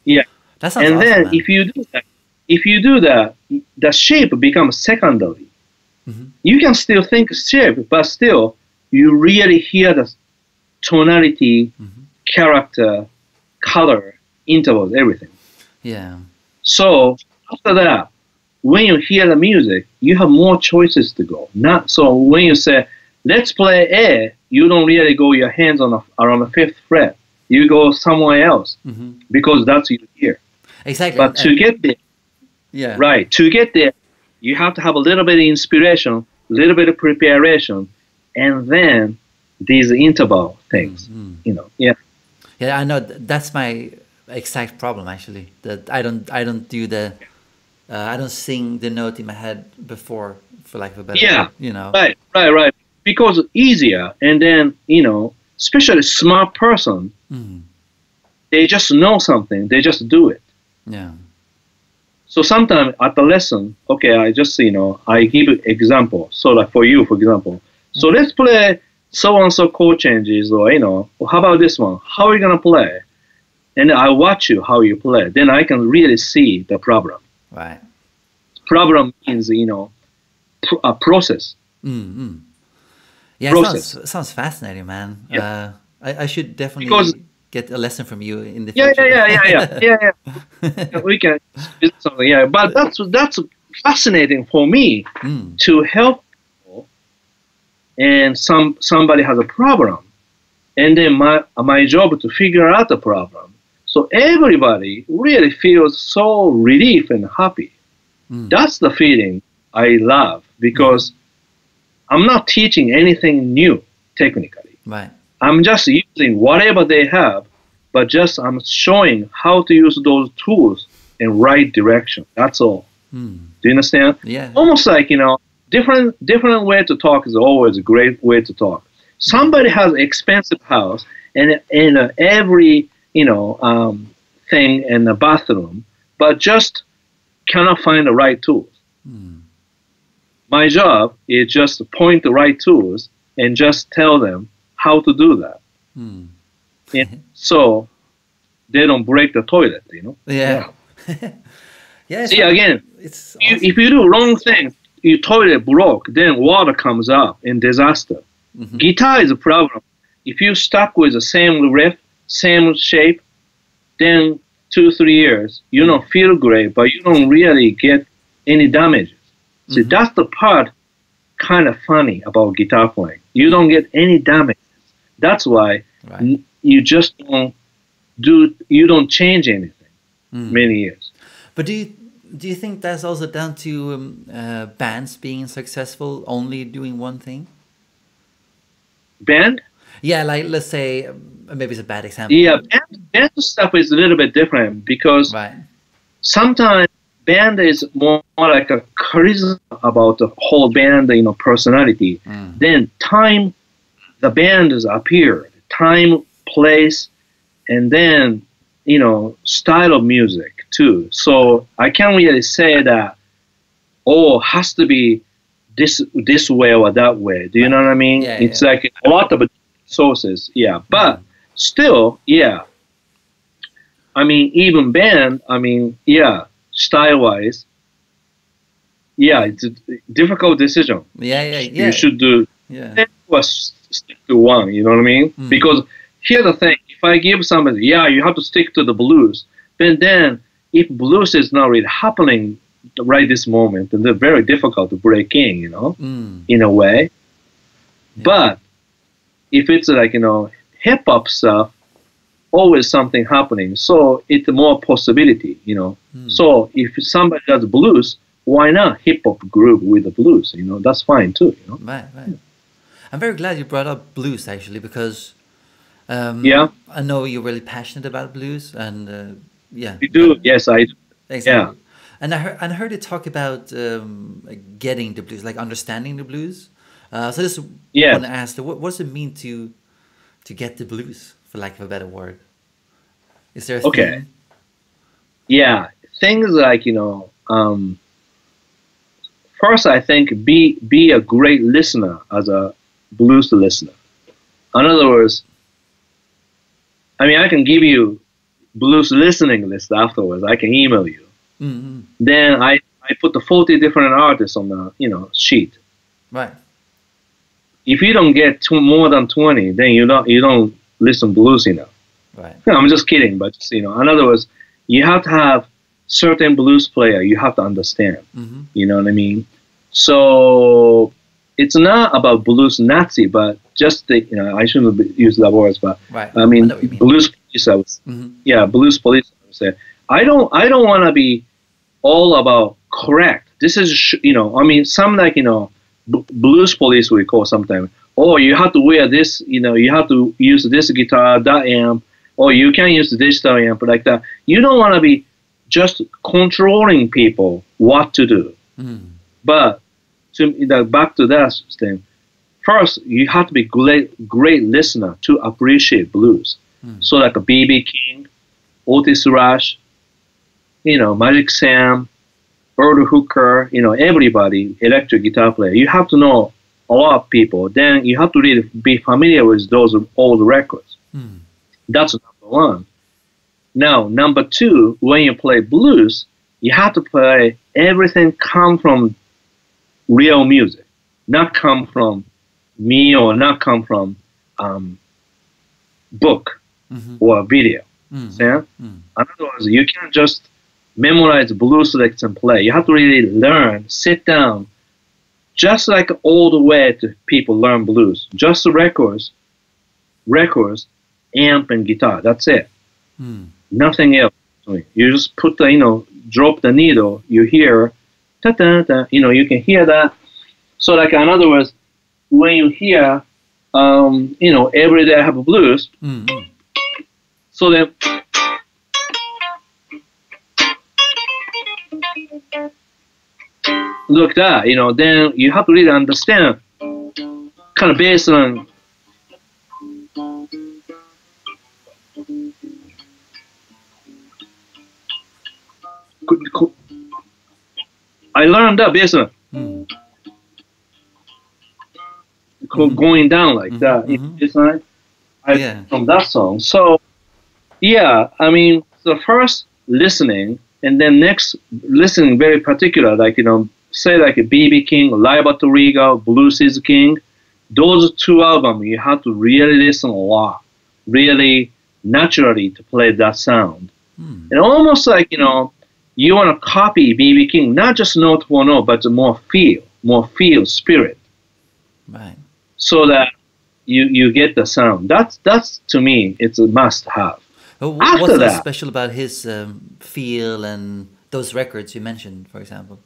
Yeah. That sounds And awesome, then man. if you do that, the shape becomes secondary. Mm-hmm. You can still think shape, but still you really hear the tonality, character, color, intervals, everything. Yeah. So after that, when you hear the music, you have more choices to go. Not so when you say, let's play A, you don't really go your hands on around the fifth fret. You go somewhere else because that's your ear. Exactly. But to get there, yeah. to get there, you have to have a little bit of inspiration, a little bit of preparation, and then these interval things, Yeah. Yeah, I know. That's my exact problem, actually. That I don't do the, I don't sing the note in my head before, for lack of a better word, you know. Right. Because easier, and then, especially smart person, they just know something, they just do it. Yeah. So sometimes at the lesson, okay, I just, I give example. So like for you, for example, so let's play so-and-so chord changes, or, how about this one? How are you going to play? And I watch you, how you play. Then I can really see the problem. Right. Problem means, a process. Mm-hmm. Yeah, process. It sounds fascinating, man. Yeah. I should definitely get a lesson from you in the Yeah, future. yeah. We can do something. Yeah, but that's fascinating for me to help people. And somebody has a problem, and then my job to figure out the problem. So everybody really feels so relief and happy. That's the feeling I love, because I'm not teaching anything new technically. Right. I'm just using whatever they have, but just I'm showing how to use those tools in right direction. That's all. Do you understand? Yeah. Almost like, different way to talk is always a great way to talk. Somebody has expensive house and every, thing in the bathroom, but just cannot find the right tools. My job is just to point the right tools and just tell them how to do that. And so they don't break the toilet, Yeah. Yeah. See, again, it's awesome. if you do wrong thing, your toilet broke, then water comes up in disaster. Guitar is a problem. If you stuck with the same riff, same shape, then 2-3 years, you don't feel great, but you don't really get any damages. See, that's the part kind of funny about guitar playing. You don't get any damages. That's why you just you don't change anything many years. But do you think that's also down to bands being successful only doing one thing? Band? Yeah, like let's say, maybe it's a bad example. Yeah, band stuff is a little bit different, because sometimes band is more like a charisma about the whole band, personality. Then time, the band has appeared, time, place, and then, style of music too. So I can't really say that, has to be this way or that way. Do you know what I mean? Yeah, it's like a lot of sources. Yeah, but still, I mean, even band, style-wise, it's a difficult decision. Yeah. You should do stick to one, you know what I mean? Because here's the thing, if I give somebody, you have to stick to the blues, then if blues is not really happening right this moment, then they're very difficult to break in, in a way. Yeah. But if it's like, hip-hop stuff, always something happening, so it's more possibility, So if somebody does blues, why not hip-hop group with the blues, that's fine too, Right. I'm very glad you brought up blues, actually, because I know you're really passionate about blues, and you do. Yes, I do. Exactly. Yeah. And I heard you talk about getting the blues, like understanding the blues. So just want to ask, what does it mean to to get the blues, for lack of a better word? Is there a Okay. theme? Yeah, things like, first I think be a great listener as a blues listener. In other words, I mean, I can give you blues listening list afterwards. I can email you. Mm-hmm. Then I put the 40 different artists on the sheet. Right. If you don't get more than 20, then you don't listen blues enough. Right. No, I'm just kidding, but just, in other words, you have to have certain blues player you have to understand. Mm-hmm. You know what I mean? So it's not about blues Nazi, but just the, I shouldn't use the words, but right. I mean, know what you mean. blues police. Mm-hmm. Yeah, blues police. I would say I don't want to be all about correct. This is I mean, some like blues police we call sometimes. Oh, you have to wear this. You have to use this guitar, that amp. Or you can use the digital amp like that. You don't want to be just controlling people what to do. Mm. But back to that thing, first you have to be great listener to appreciate blues. Mm. So like a B.B. King, Otis Rush, Magic Sam, Earl Hooker, everybody, electric guitar player. You have to know a lot of people. Then you have to really be familiar with those old records. Mm. That's number one. Now, number two, when you play blues, you have to play everything come from real music, not come from me or not come from book or video. Mm-hmm. Yeah? In other words, you can't just memorize blues licks and play. You have to really learn, sit down, just like old way to people learn blues. Just records, amp and guitar. That's it. Mm. Nothing else. You just put the, drop the needle. You hear, ta ta ta. You can hear that. So, like in other words, when you hear, every day I have a blues. Mm-hmm. So then, look that. Then you have to really understand kind of bass line. I learned that bass line. Going down like that. Bass line. From that song. So, yeah, I mean, the first listening, and then next listening very particular, like, say like a B.B. King, Live at the Regal, Blues is King. Those two albums, you have to really listen a lot, really naturally to play that sound. And almost like, you want to copy B.B. King, not just note for note, but more feel, spirit. Right. So that you get the sound. That's to me, it's a must-have. What's so special about his feel and those records you mentioned, for example?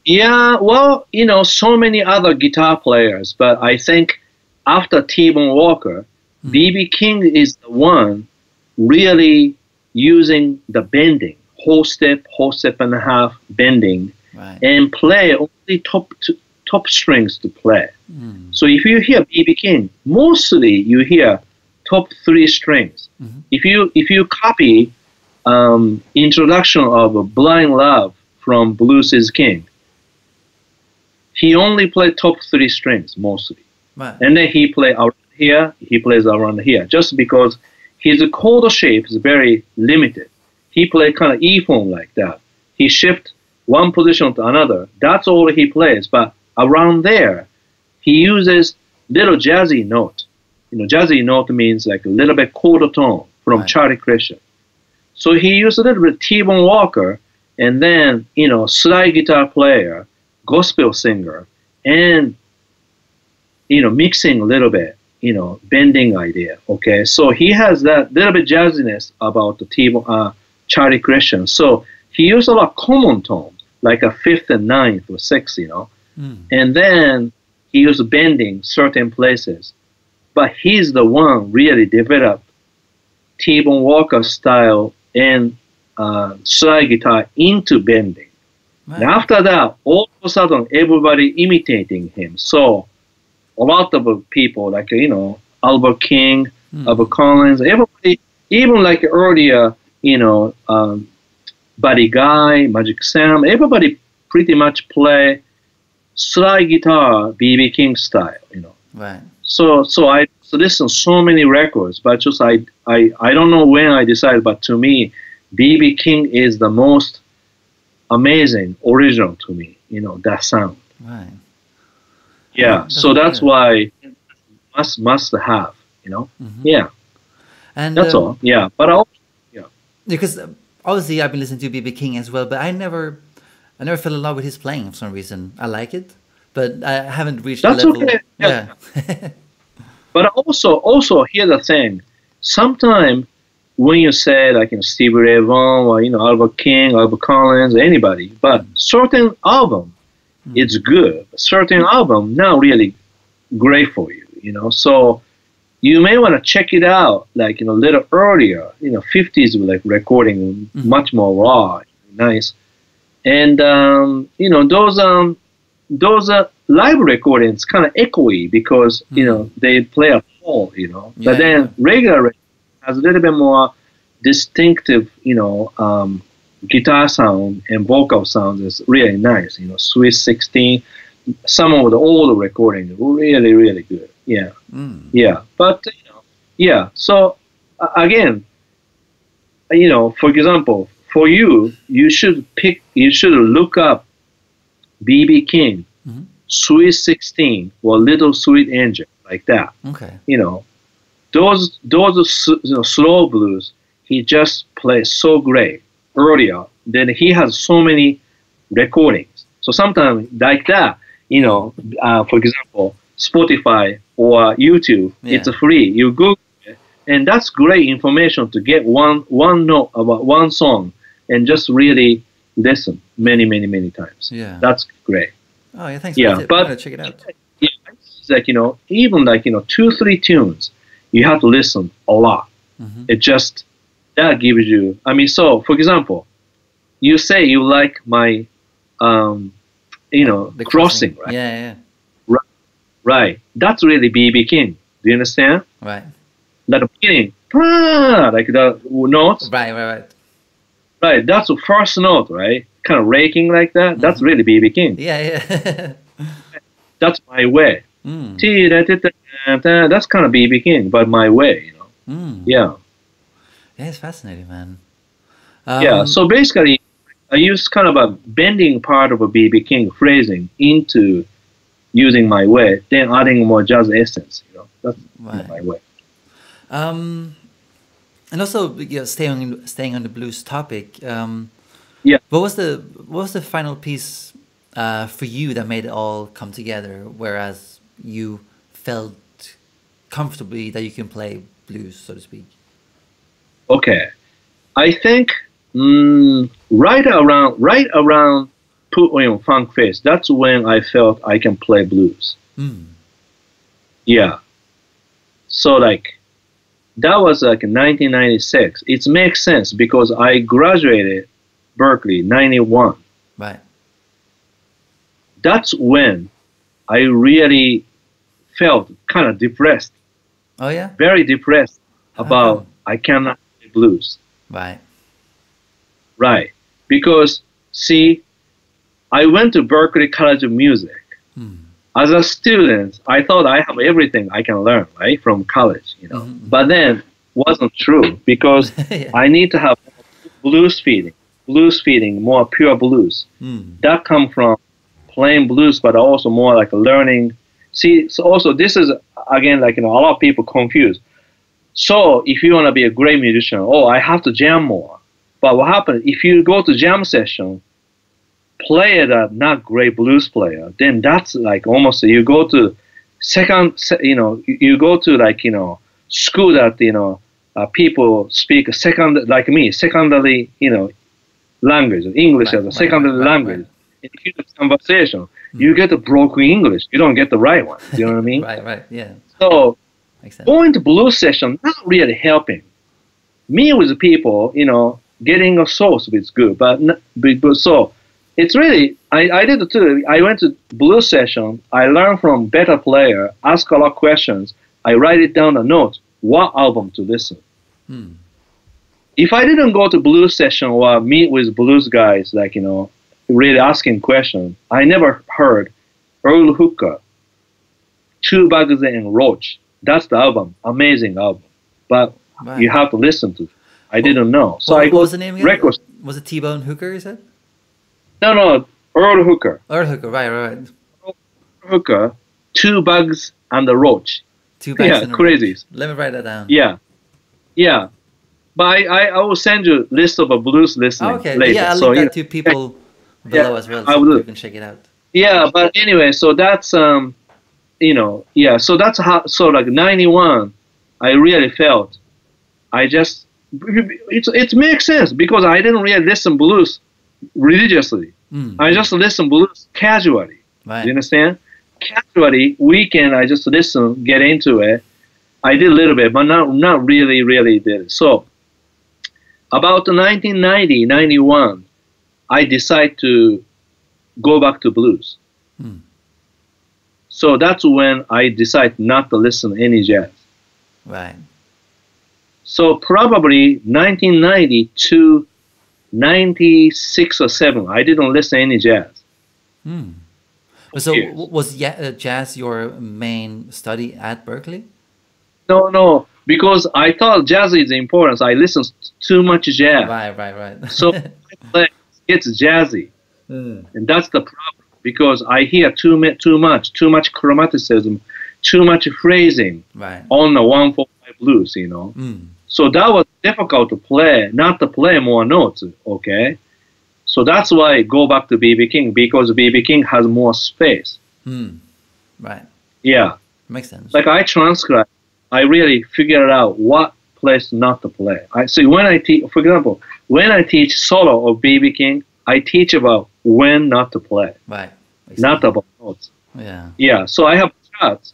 Yeah, well, so many other guitar players, but I think after T-Bone Walker, B.B. King is the one really using the bending, whole step and a half bending, right, and play only top strings to play. So if you hear B.B. King, mostly you hear top three strings. If you copy introduction of Blind Love from Blues is King, he only played top three strings mostly. Right. And then he plays around here, he plays around here, just because his chord shape is very limited. He played kind of E-form like that. He shifts one position to another. That's all he plays. But around there, he uses little jazzy note. Jazzy note means like a little bit quarter tone from Charlie Christian. So he used a little bit T-Bone Walker, and then, slide guitar player, gospel singer, and, mixing a little bit, bending idea, okay? So he has that little bit jazziness about the Charlie Christian. So he used a lot of common tone, like a fifth and ninth or sixth, And then he used bending certain places. But he's the one really developed T-Bone Walker style and slide guitar into bending. Right. And after that, all of a sudden, everybody imitating him. So a lot of people, like, Albert King, Albert Collins, everybody, even like earlier, Buddy Guy, Magic Sam, everybody pretty much play slide guitar, B.B. King style. Right. So I listen so many records, but just I don't know when I decided, but to me, B.B. King is the most amazing original to me. That sound. Right. Yeah. So that's why must have. Yeah. And that's all. Yeah. But because obviously I've been listening to B.B. King as well, but I never fell in love with his playing for some reason. I like it, but I haven't reached that's the level. Okay. Yeah. But also here's the thing. Sometimes when you say like Stevie Ray Vaughan or Albert King, Albert Collins, anybody, but certain album it's good. Certain album not really great for you. So you may want to check it out like a little earlier. 50s like recording much more raw, nice, and those live recordings kind of echoey because they play a whole. But then regular has a little bit more distinctive guitar sound and vocal sound is really nice. Sweet 16, some of the older recordings really really good. Yeah. Yeah, but yeah. So again, for example, for you should look up B.B. King, Sweet 16 or Little Sweet Angel, like that. Okay. Those slow blues, he just plays so great earlier. Then he has so many recordings. So sometimes like that, for example, Spotify or YouTube, it's free. You Google it, and that's great information to get one note about one song and just really listen many times. Yeah, that's great. Oh yeah, thanks. Yeah, but I'm gonna check it out. Yeah, it's like even like 2-3 tunes, you have to listen a lot. It just that gives you. I mean, so for example, you say you like my, the crossing, right? Yeah. Right. That's really B.B. King. Do you understand? Right. Like the beginning, like the notes. Right. Right. That's the first note, right? Kind of raking like that. That's really B.B. King. Yeah. That's My Way. That's kind of B.B. King, but My Way, Yeah. Yeah, it's fascinating, man. Yeah. So basically, I use kind of a bending part of a B.B. King phrasing into using My Way, then adding more jazz essence. That's My Way. And also, staying on the blues topic. Yeah. What was the final piece for you that made it all come together? Whereas you felt comfortably that you can play blues, so to speak. Okay, I think right around Put On Funk Face. That's when I felt I can play blues. Yeah. So like. That was like 1996. It makes sense because I graduated Berklee 91. Right. That's when I really felt kind of depressed. Oh yeah. Very depressed about I cannot play blues. Right. Right. Because see, I went to Berklee College of Music. As a student, I thought I have everything I can learn, right, from college, But then wasn't true because I need to have blues feeding, more pure blues. That come from playing blues, but also more like learning. See, so also this is again like a lot of people confused. So if you want to be a great musician, I have to jam more. But what happens if you go to jam session? Player that not great blues player, then that's like almost you go to you go to like school that people speak secondary language, English as a secondary language. If you have conversation, you get the broken English. You don't get the right one. You know what I mean? Right. Yeah. So going to blues session not really helping me with the people. Getting a source is good, but so. It's really, I did it too. I went to blues session. I learned from better player, ask a lot of questions. I write it down a note. what album to listen. Hmm. If I didn't go to blues session or meet with blues guys, like, you know, really asking questions, I never heard Earl Hooker, Two Bugs and Roach. That's the album. Amazing album. But Right. you have to listen to it. I didn't know. So what was the name again? Records. Was it T-Bone Hooker, you said? No, Earl Hooker. Earl Hooker, right. Hooker, Two Bugs and the Roach. Two Bugs Yeah, and a crazy. Roach. Let me write that down. Yeah. But I will send you a list of a blues listening Okay, later. yeah, I'll so, link that to people below as well, I so will. you can check it out. Yeah, but anyway, so that's you know, yeah, so that's how. So like 91, I really felt, it makes sense because I didn't really listen blues religiously. I just listen blues casually. Right. You understand? Casually, weekend I just listen, get into it. I did a little bit, but not really did it. So about 1990, 91, I decided to go back to blues. So that's when I decided not to listen to any jazz. Right. So probably 1990 to 96 or 7, I didn't listen to any jazz. So Yes. was jazz your main study at Berklee? No, because I thought jazz is important. So I listened too much jazz. Right. So it's jazzy, and that's the problem. Because I hear too much chromaticism, too much phrasing on the 1/4/5 blues, you know. So that was difficult to play, not to play more notes, okay? So that's why I go back to B.B. King, because B.B. King has more space. Right. Yeah. Makes sense. Like I transcribe, I really figured out what place not to play. I see when I teach, for example, when I teach solo of B.B. King, I teach about when not to play. Right. Not about notes. Yeah. Yeah, so I have charts.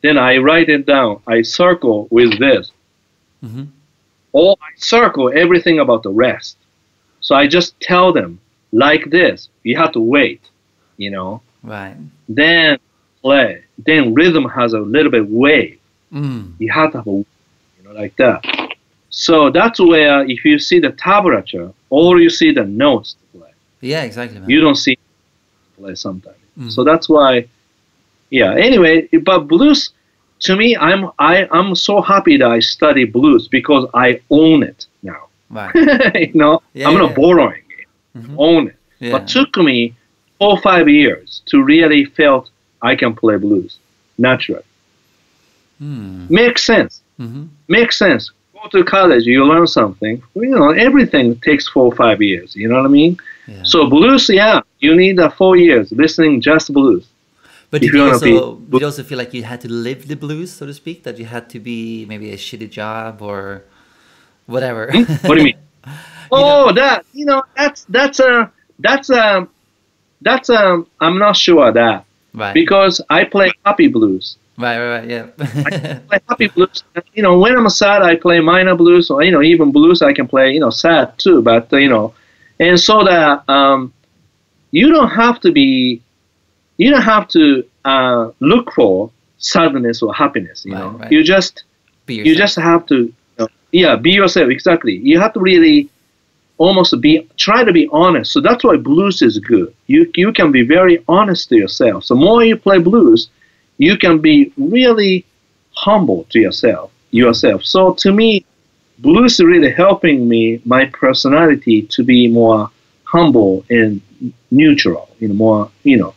Then I write it down. I circle with this. Or I circle everything about the rest. So I just tell them, like this, you have to wait, you know. Right. Then play. Then rhythm has a little bit wave. You have to have a, you know, like that. So that's where, if you see the tablature, or you see the notes to play. Yeah, exactly. Man. You don't see play sometimes. So that's why, yeah. Anyway, but blues, to me, I'm so happy that I study blues because I own it now. Right. You know, I'm not borrowing it. Own it. Yeah. But took me 4 or 5 years to really felt I can play blues naturally. Makes sense. Makes sense. Go to college, you learn something. You know, everything takes 4 or 5 years. You know what I mean? Yeah. So blues, yeah, you need 4 years listening just blues. But did you also feel like you had to live the blues, so to speak? That you had to be maybe a shitty job or whatever? What do you mean? That, you know, I'm not sure of that. Right. Because I play happy blues. Right, yeah. I play happy blues. You know, when I'm sad, I play minor blues, or, you know, even blues I can play, you know, sad too. But, you know, and so that you don't have to look for sadness or happiness, you know. Right. You just have to, be yourself, exactly. You have to really try to be honest. So that's why blues is good. You can be very honest to yourself. So more you play blues, you can be really humble to yourself. So to me, blues is really helping me, my personality, to be more humble and neutral, you know, more, you know,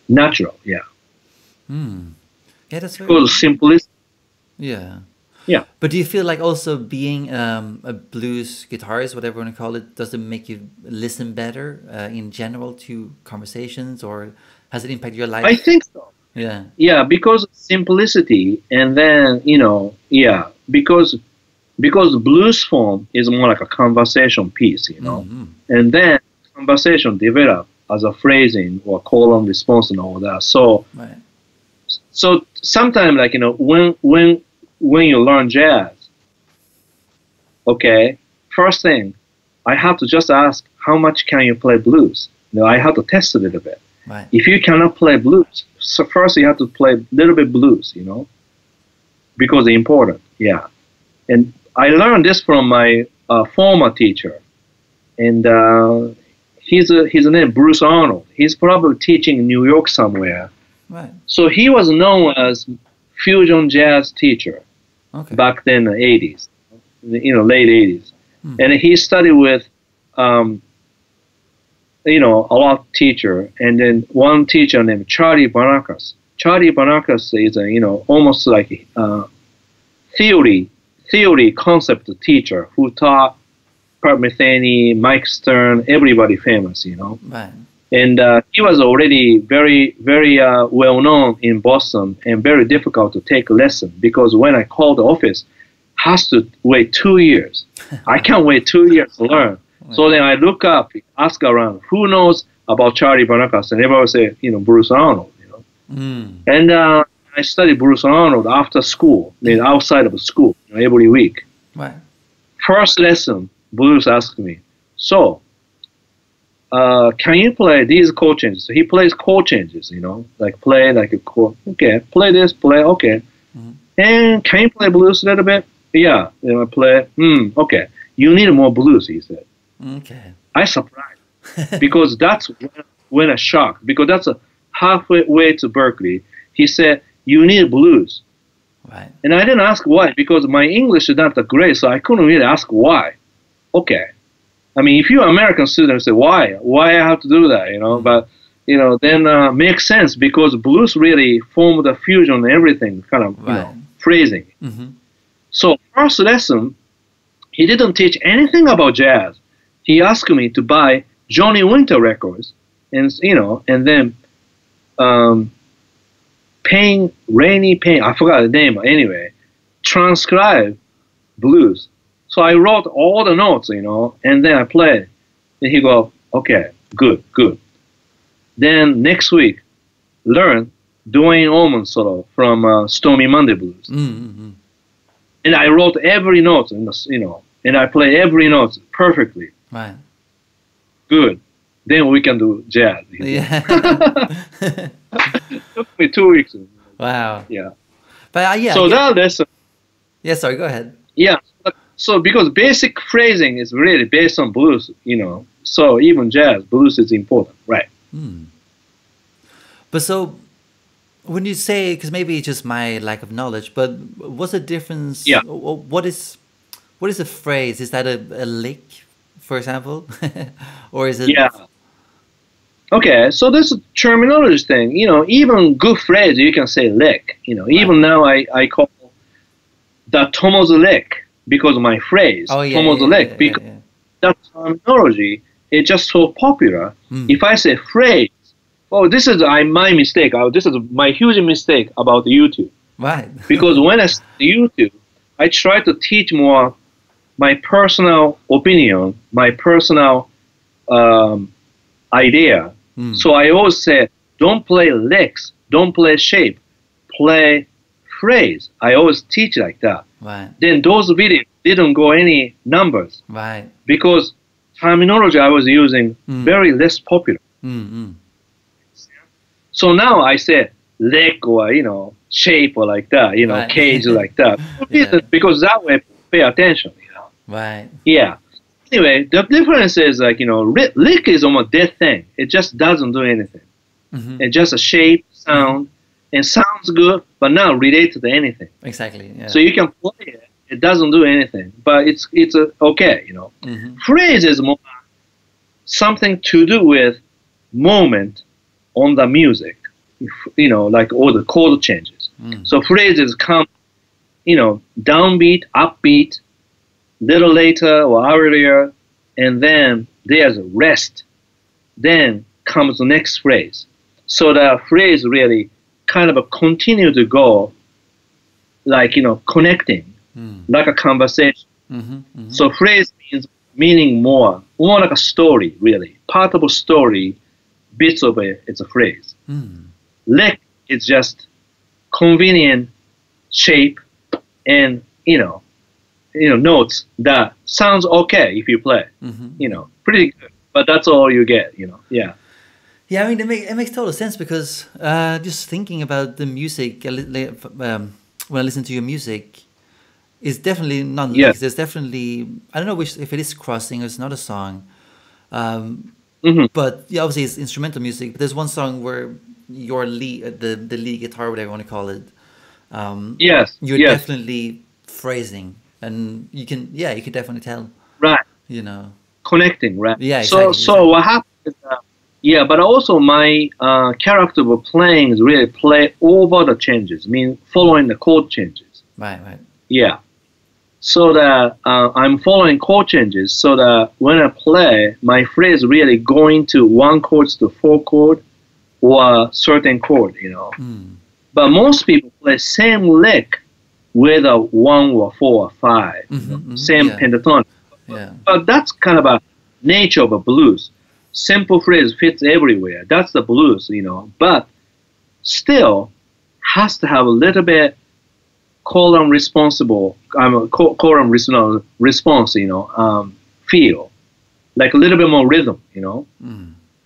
natural, yeah. Yeah, that's very Because simplicity. Yeah. Yeah. But do you feel like also being a blues guitarist, whatever you want to call it, does it make you listen better in general to conversations, or has it impacted your life? I think so. Yeah. Yeah, because of simplicity, and then, you know, yeah, because blues form is more like a conversation piece, you know, and then conversation develop as a phrasing or call and response and all that. So, so sometimes, like, you know, when you learn jazz, okay, first thing, I have to just ask, how much can you play blues? You know, I have to test a little bit. If you cannot play blues, so first you have to play a little bit blues, you know. because it's important. Yeah, and I learned this from my former teacher, and his name Bruce Arnold. He's probably teaching in New York somewhere. Right. So he was known as fusion jazz teacher back then, in the 80s, late 80s. And he studied with, a lot of teacher, and then one teacher named Charlie Barnakas. Charlie Barnakas is almost like theory concept teacher who taught Pat Metheny, Mike Stern, everybody famous, Right. And he was already very, very well known in Boston and very difficult to take a lesson because when I called the office, has to wait 2 years. I can't wait 2 years to learn. So then I look up, ask around, who knows about Charlie Barnakas? And everyone say, Bruce Arnold, And I studied Bruce Arnold after school, outside of school, every week. Right. First lesson, Bruce asked me, so, can you play these chord changes? So he plays chord changes, like play like a chord. Okay, play this, play, okay. And can you play blues a little bit? Yeah, I play. Okay. You need more blues, he said. Okay. I surprised because that's when I shocked because that's a halfway to Berklee. He said you need blues, right? And I didn't ask why because my English is not that great, so I couldn't really ask why. Okay, I mean if you're an American student, say why I have to do that, But then makes sense because blues really form the fusion and everything, kind of phrasing. So first lesson, he didn't teach anything about jazz. He asked me to buy Johnny Winter records, and and then Rainy Pain, I forgot the name, anyway, transcribe blues. So I wrote all the notes, and then I played. And he go, okay, good. Then next week, learn Duane Allman solo from Stormy Monday Blues. And I wrote every note, and I play every note perfectly. Right. Good. Then we can do jazz. Yeah. Took me 2 weeks. Wow. Yeah. But So that lesson. Yeah. Sorry. Go ahead. Yeah. So because basic phrasing is really based on blues, So even jazz, blues is important, right? But so when you say, because maybe it's just my lack of knowledge, but what's the difference? Yeah. What is a phrase? Is that a lick, for example? Or is it? Yeah. Okay, so this is a terminology thing. Even good phrase, you can say lick. Even now I call that Tomo's lick because of my phrase, Tomo's lick. Because that terminology is just so popular. If I say phrase, this is my mistake. This is my huge mistake about YouTube. Right. Because when I started YouTube, I try to teach more my personal opinion, my personal idea. So I always say, don't play licks, don't play shape, play phrase. I always teach like that. Right. Then those videos didn't go any numbers. Right. Because terminology I was using very less popular. So now I say lick or, shape or like that, right. cage like that. Because that way pay attention, Right. Yeah. Anyway, the difference is lick is almost dead thing. It just doesn't do anything. It's just a shape, sound, and sounds good, but not related to anything. Exactly. Yeah. So you can play it. It doesn't do anything, but it's okay. Phrase is more something to do with moment on the music. Like all the chord changes. So phrases come, downbeat, upbeat, little later or earlier, and then there's a rest. Then comes the next phrase. So the phrase really kind of continue to go like, connecting, like a conversation. So phrase meaning more like a story, really. Part of a story, bits of it, it's a phrase. Lick is just convenient shape and, notes that sounds okay if you play, pretty good, but that's all you get, yeah. Yeah, I mean, it makes total sense because just thinking about the music when I listen to your music, is definitely not Yes. licks. There's definitely, I don't know if it is crossing or it's not a song. But yeah, obviously it's instrumental music. But there's one song where your lead, the lead guitar, whatever you want to call it, Yes. you're Yes. definitely phrasing, and you can definitely tell, Right. you know. Connecting, right? Yeah, So exactly. what happened is that, yeah, but also my character of playing is really play over the changes, following the chord changes. Right. Yeah. So that I'm following chord changes so that when I play, my phrase really going to one chord to four chord or a certain chord, But most people play same lick with a one or four or five, same yeah. pentatonic. Yeah. But that's kind of a nature of a blues. Simple phrase fits everywhere. That's the blues, But still has to have a little bit column responsible. Column response, feel like a little bit more rhythm,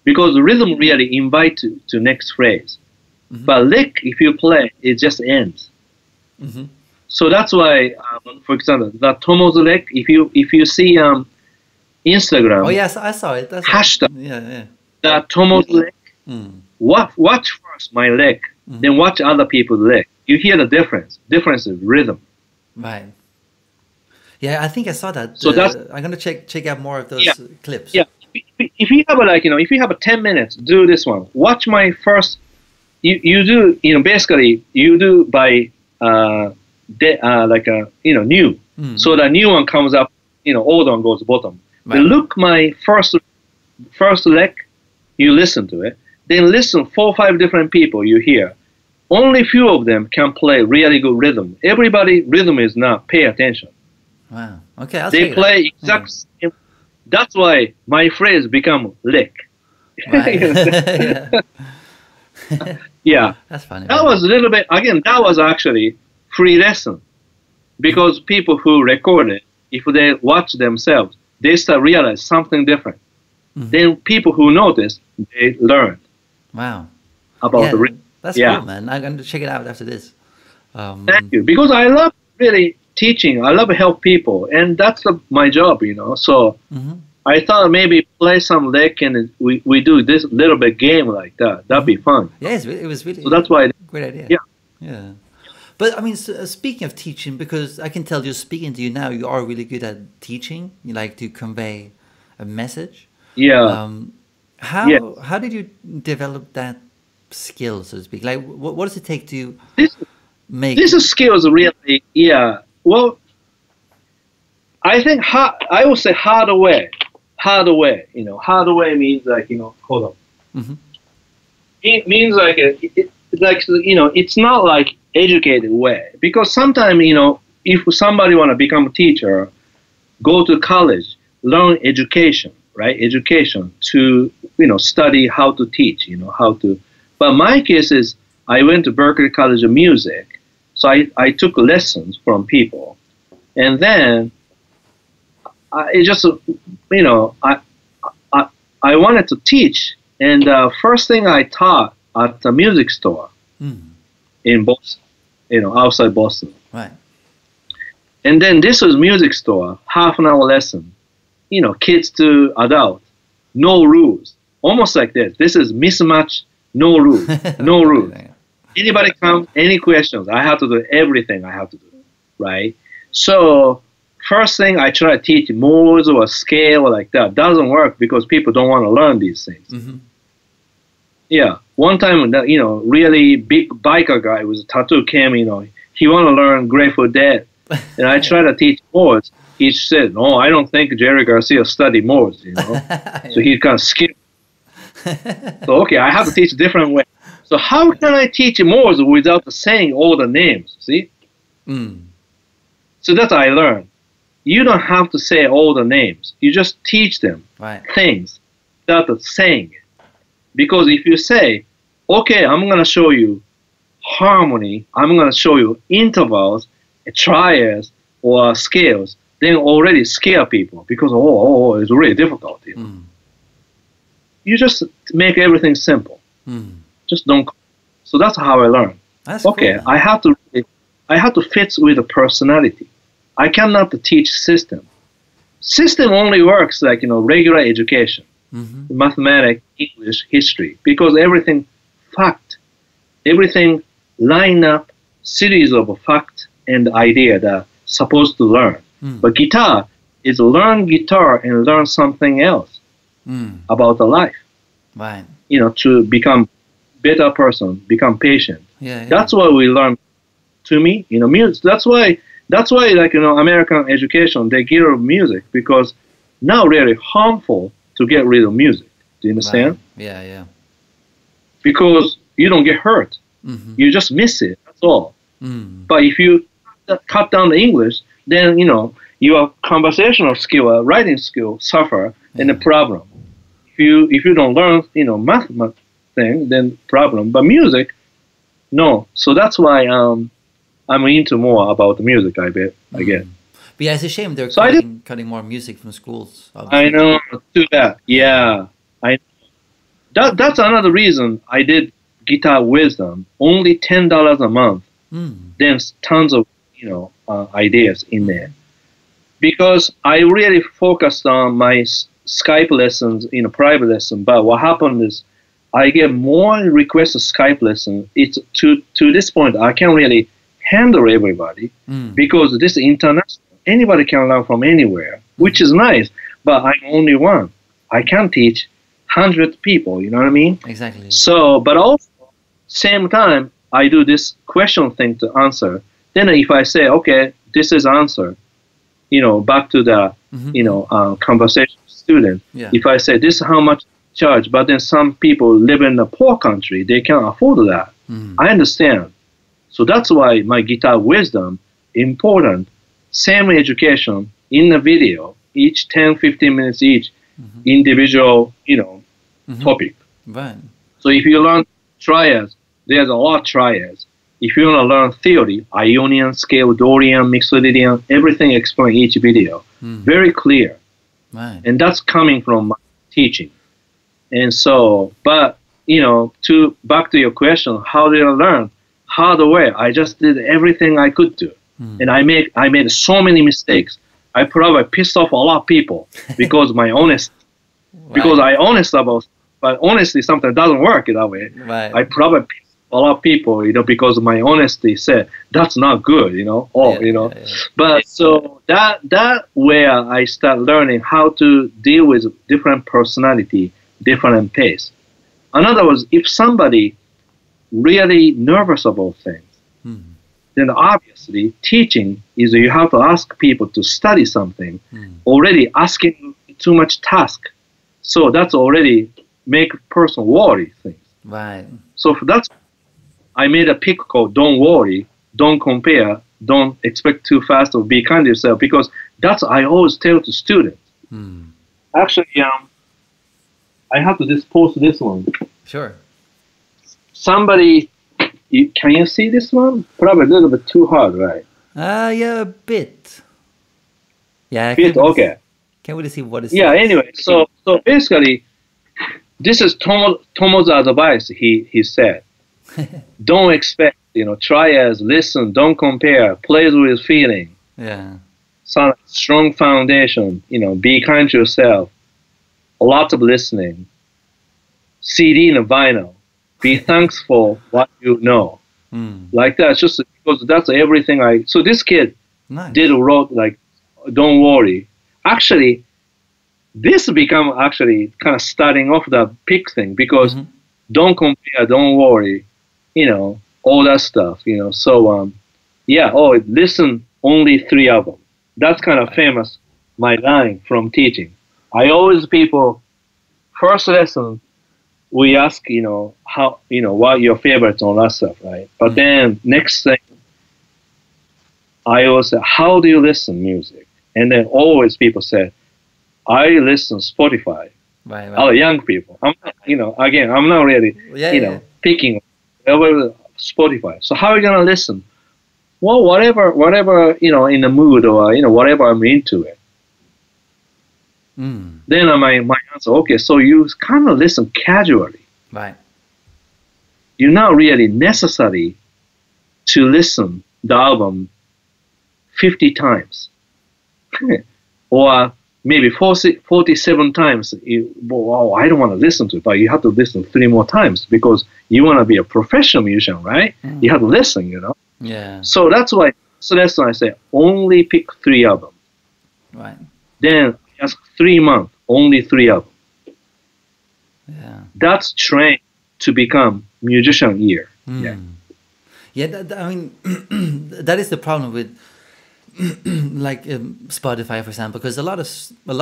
because the rhythm really invite to next phrase. But lick, if you play, it just ends. So that's why, for example, the Tomo's lick. If you see Instagram, Oh yes, I saw it. hashtag Yeah. the Tomo's lick. Watch first my lick, then watch other people's lick. You hear the difference. Difference is rhythm. Right. Yeah, I think I saw that. So that's I'm gonna check out more of those clips. Yeah. If you have if you have 10 minutes, do this one. Watch my first. You do basically you do by new. So the new one comes up. Old one goes bottom. Right. Then look my first lick. You listen to it. Then listen 4 or 5 different people you hear. Only few of them can play really good rhythm. Everybody rhythm is not pay attention. Wow. Okay, I'll They check play it out. exact same. That's why my phrase become lick. Right. Yeah. That's funny. That was a little bit, again, that was actually free lesson. Because people who record it, if they watch themselves, they start realize something different. Then people who notice, they learn Wow. about the rhythm. That's cool, man. I'm going to check it out after this. Thank you. Because I love really teaching. I love to help people. And that's my job, So I thought maybe play some lick and we do this little bit game like that. That'd be fun. Yeah, it was really So that's why. great idea. Yeah. Yeah. But I mean, speaking of teaching, because I can tell just speaking to you now, you are really good at teaching. You like to convey a message. Yeah. How did you develop that skill, so to speak? Like, what does it take to make this skills really? Yeah. Well, I think I would say hard way. Hard way. Hard way means like hold on. It means like it's not like educated way, because sometimes if somebody want to become a teacher, go to college, learn education. Right, education to study how to teach, how to. But my case is I went to Berklee College of Music, so I took lessons from people, and then I just I wanted to teach, and first thing I taught at the music store in Boston, outside Boston. Right. And then this was music store, half an hour lesson. Kids to adult, no rules. Almost like this. This is mismatch, no rules. No rules. Anybody come, any questions, I have to do everything I have to do, right? So first thing I try to teach modes or scale like that. Doesn't work because people don't want to learn these things. Yeah. One time, really big biker guy with a tattoo came, he want to learn Grateful Dead. And I try to teach modes. He said, "No, I don't think Jerry Garcia studied Morse, So he kind of skipped. So okay, I have to teach a different way. So how can I teach Morse without saying all the names? See? So that's what I learned. You don't have to say all the names. You just teach them things without saying it. Because if you say, okay, I'm going to show you harmony, I'm going to show you intervals, triads, or scales, then already scare people because it's really difficult. You just make everything simple. Just don't. So that's how I learned. That's okay. Cool, I have to. I have to fit with the personality. I cannot teach system. System only works like, regular education, mathematics, English, history, because everything fact, everything line up series of fact and idea that supposed to learn. But guitar is learn guitar and learn something else about the life. Right. To become better person, become patient. Yeah. That's what we learn. To me, music. That's why, like, American education, they get rid of music because now really harmful to get rid of music. Do you understand? Right. Yeah. Because you don't get hurt. You just miss it. That's all. But if you cut down the English, then, your conversational skill, writing skill suffer and the problem. If you don't learn, math thing, then problem. But music, no. So that's why I'm into more about the music, I guess. But yeah, it's a shame they're cutting more music from schools. Obviously. I know, do that. Yeah. That's another reason I did Guitar Wisdom. Only $10 a month. There's tons of, ideas in there. Because I really focused on my Skype lessons, private lesson. But what happened is I get more requests of Skype lessons. It's to this point, I can't really handle everybody because this is international. Anybody can learn from anywhere, which is nice, but I'm only one. I can't teach 100 people, you know what I mean? Exactly. So, but also, same time, I do this question thing to answer. Then if I say, okay, this is answer, back to the, conversation student. Yeah. If I say, this is how much charge, but then some people live in a poor country, they can't afford that. I understand. So that's why my Guitar Wisdom, important, same education in the video, each 10, 15 minutes each, individual, topic. Right. So if you learn triads, there's a lot of triads. If you want to learn theory, Ionian scale, Dorian, Mixolydian, everything explained in each video. Very clear. Right. And that's coming from my teaching. And so, but, back to your question, how did I learn? Hard way. I just did everything I could do. And I made so many mistakes. I probably pissed off a lot of people because my honest, because I honest about, but honestly, sometimes doesn't work that way. Right. I probably pissed a lot of people, because my honesty said that's not good, But so that where I start learning how to deal with different personality, different pace. In other words, if somebody really nervous about things, then obviously teaching is you have to ask people to study something, already asking too much task. So that's already make person worry things. Right. So that's, I made a pick called don't worry, don't compare, don't expect too fast or be kind to yourself, because that's I always tell to students. Actually, I have to just post this one. Sure. Somebody, can you see this one? Probably a little bit too hard, right? Yeah, a bit. Yeah. Okay. Can't really see what is. Yeah. Anyway, so basically, this is Tomo's advice. He said, don't expect, try as listen, don't compare, plays with feeling. Yeah. Some strong foundation. Be kind to yourself. A lot of listening. CD and vinyl. Be thankful what you know. Like that, just because that's everything so this kid wrote like, don't worry. Actually, this become actually kind of starting off the pick thing, because don't compare, don't worry, all that stuff, So, listen, only 3 of them. That's kind of famous, my line from teaching. I always people, first lesson, we ask, how, what your favorites on that stuff, right? But then next thing, I always say, how do you listen music? And then always people say, I listen Spotify. Right. All young people. I'm, again, I'm not really, picking Spotify. So how are you gonna listen? Well, whatever, in the mood or whatever I'm into it. Then my answer, okay, so you kind of listen casually. Right. You're not really necessary to listen the album 50 times. Or maybe 47 times. Wow, I don't want to listen to it, but you have to listen 3 more times because you want to be a professional musician, right? You have to listen, you know. Yeah. So that's why I say only pick 3 albums. Right. Then just 3 months, only 3 albums. Yeah. That's trained to become musician ear. Yeah. Yeah. I mean, that is the problem with like Spotify, for example, because a lot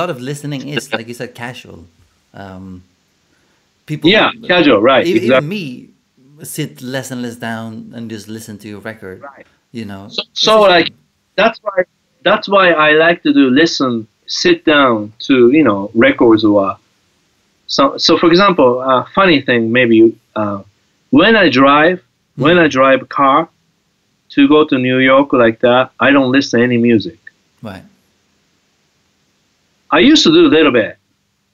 of listening is, like you said, casual. People. Yeah, casual, right? Even, exactly. even me sit less and less down and just listen to a record. Right. You know. So like that's why I like to sit down to, you know, records or so for example, funny thing maybe when I drive a car to go to New York like that, I don't listen to any music. Right. I used to do a little bit,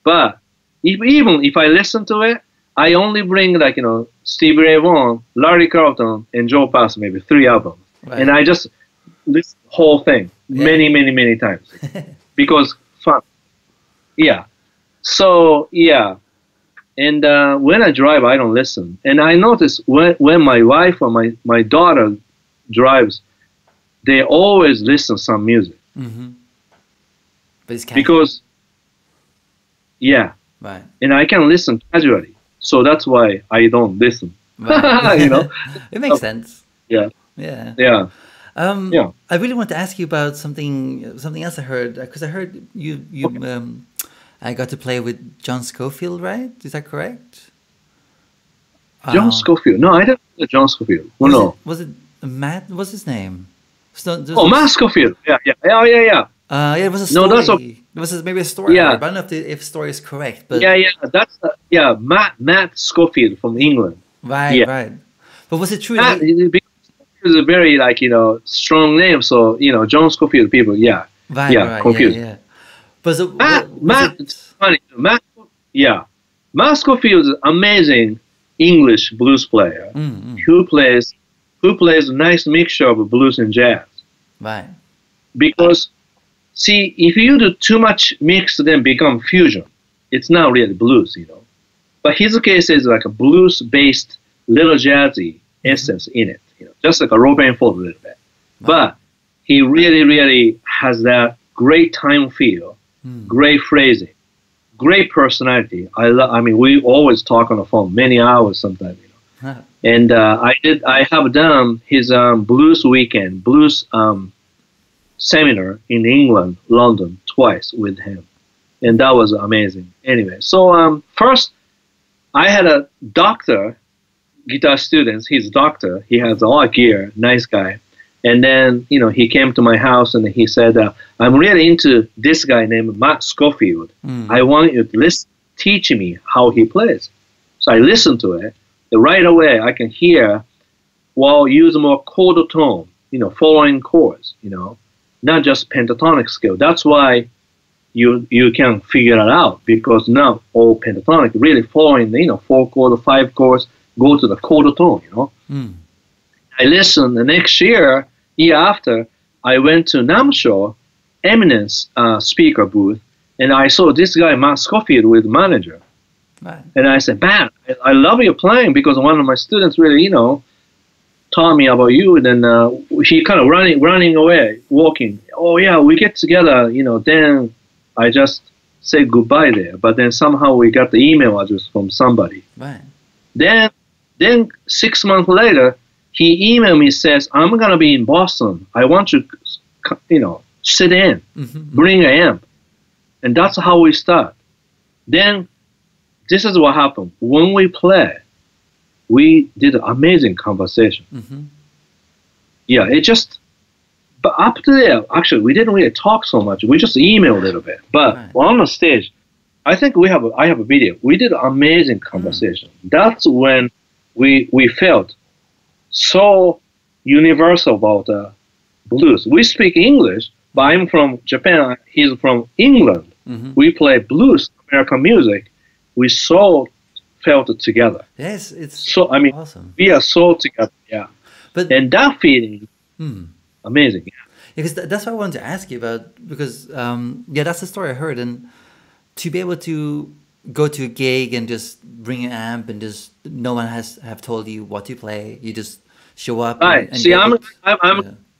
but even if I listen to it, I only bring, like, you know, Stevie Ray Vaughan, Larry Carlton, and Joe Pass, maybe 3 albums, and I just listen the whole thing many times because fun. Yeah. So yeah, and when I drive, I don't listen, and I notice when my wife or my daughter drives, they always listen to some music. But it's because right, and I can listen casually, so that's why I don't listen. right. You know, It makes sense. yeah. I really want to ask you about something else I heard, because I heard you I got to play with John Scofield, right? Is that correct? John Scofield? No, I don't know John Scofield. Well, no. Was it Matt? What's his name? Matt Scofield. Yeah. It was a story. No, that's okay. It was maybe a story. Yeah. I don't know if the story is correct, but that's Matt Scofield from England. Right. But was it true? Because it's a very, like, you know, strong name, so, you know, John Scofield people, right, confused. Yeah. But Matt Scofield is an amazing English blues player who plays a nice mixture of blues and jazz. Right. Because, see, if you do too much mix, then become fusion. It's not really blues, you know. But his case is like a blues-based, little jazzy essence in it, you know, just like a Robin Ford a little bit. But he really has that great time feel, great phrasing, great personality. I mean, we always talk on the phone many hours sometimes, you know. And I have done his blues seminar in England, London, twice with him, and that was amazing. Anyway, so first I had a guitar student. He's a doctor. He has a lot of gear, nice guy. And then, you know, he came to my house and he said, I'm really into this guy named Matt Scofield. I want you to teach me how he plays. So I listened to it. And right away, I can hear, use more chord tone, you know, following chords, you know, not just pentatonic scale. That's why you can figure it out, because now all pentatonic really following, you know, 4 chords, 5 chords, go to the chord tone, you know. I listened. The next year after, I went to Namsho Eminence speaker booth, and I saw this guy, Matt Scofield, with the manager. Right. And I said, Matt, I love your playing, because one of my students really, you know, taught me about you. And then he kind of running away, walking. Oh, yeah, we get together, you know. Then I just said goodbye there. But then somehow we got the email address from somebody. Right. Then 6 months later, he emailed me, says, I'm going to be in Boston. I want you, you know, sit in, bring an amp. And that's how we start. Then this is what happened. When we play, we did an amazing conversation. Yeah, but up to there, actually, we didn't really talk so much. We just emailed a little bit. But on the stage, I think I have a video. We did an amazing conversation. That's when we felt so universal about blues. We speak English, but I'm from Japan. He's from England. We play blues, American music. We so felt it together. Yes, it's so. I mean, awesome. we are so together. Yeah. But and that feeling Amazing. Because that's what I wanted to ask you about. Because yeah, that's the story I heard, and to be able to go to a gig and just bring an amp and just no one has have told you what to play, you just show up. Right. And See, I'm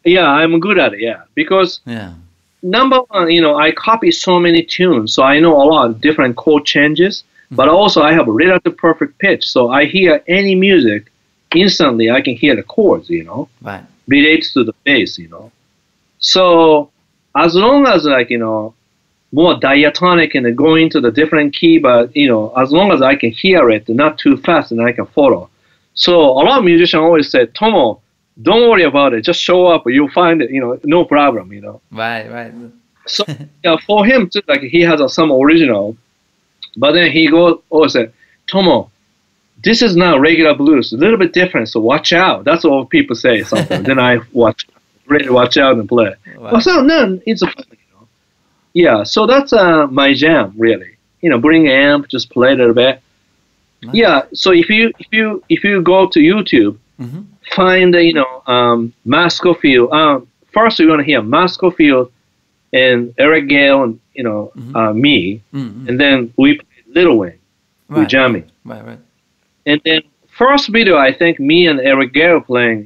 yeah, I'm good at it. Yeah, because yeah. number one, I copy so many tunes, so I know a lot of different chord changes. But also, I have a relative perfect pitch, so I hear any music instantly. I can hear the chords, Right. relates to the bass, So as long as more diatonic and going to the different key, but as long as I can hear it, not too fast, and I can follow. So a lot of musicians always say, Tomo, don't worry about it. Just show up. You'll find it. No problem. Right. Right. So for him too, he has some original, but then he goes always say, Tomo, this is not regular blues. A little bit different. So watch out. That's what people say sometimes. Then I really watch out and play. Wow. Well, so no, it's a yeah. So that's my jam really. Bring amp, just play a little bit. Nice. Yeah. So if you go to YouTube, find Mascofield. First you're gonna hear Mascofield and Eric Gale and me, and then we play Little Wing, we jamming. Right. And then first video, I think me and Eric Gale playing,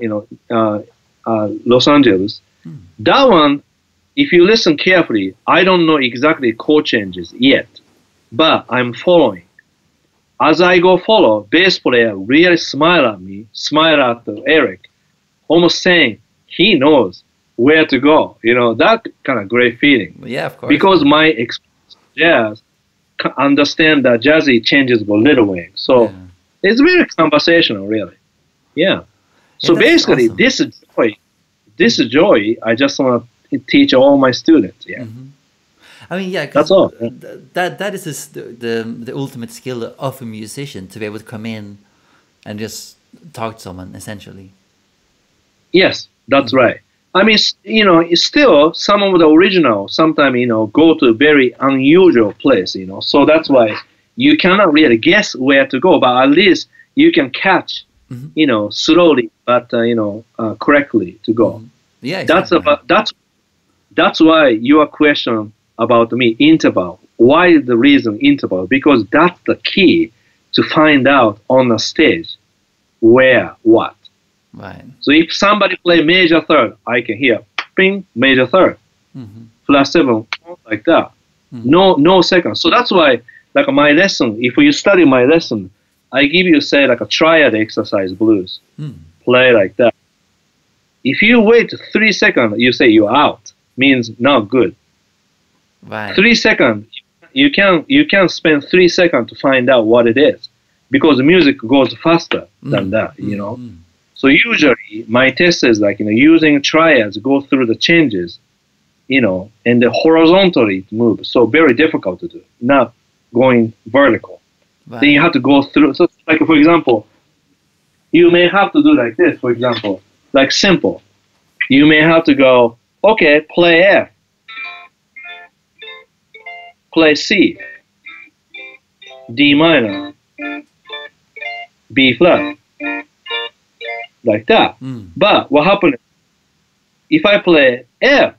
Los Angeles. That one, if you listen carefully, I don't know exactly chord changes yet, but I'm following. As I go follow, bass player really smile at me, smile at Eric, almost saying he knows where to go. That kind of great feeling. Yeah, of course. Because my experience with jazz, understand that jazzy changes with Little Wing. So it's very conversational, really. Yeah. So basically, awesome. This joy, I just want to teach all my students. Yeah. I mean, yeah, that's all. That is the ultimate skill of a musician, to be able to come in and just talk to someone, essentially. Yes, that's right. I mean, it's still some of the original sometimes, go to a very unusual place, So that's why you cannot really guess where to go, but at least you can catch, slowly, but, correctly to go. Yeah, exactly. That's why your question about me, interval. Why the reason interval? Because that's the key to find out on the stage where, what. Right. So if somebody play major third, I can hear ping, major third, flat seven, like that. No second. So that's why, my lesson, if you study my lesson, I give you, say, a triad exercise blues. Play like that. If you wait 3 seconds, you say you're out. Means not good. Right. 3 seconds, you can spend 3 seconds to find out what it is, because the music goes faster than that, So usually my test is using triads, go through the changes, and the horizontally move. So very difficult to do, not going vertical. Right. Then you have to go through. So for example, you may have to do like this, for example, simple. You may have to go, okay, play F, play C, D minor, B flat, like that. But what happens if I play F,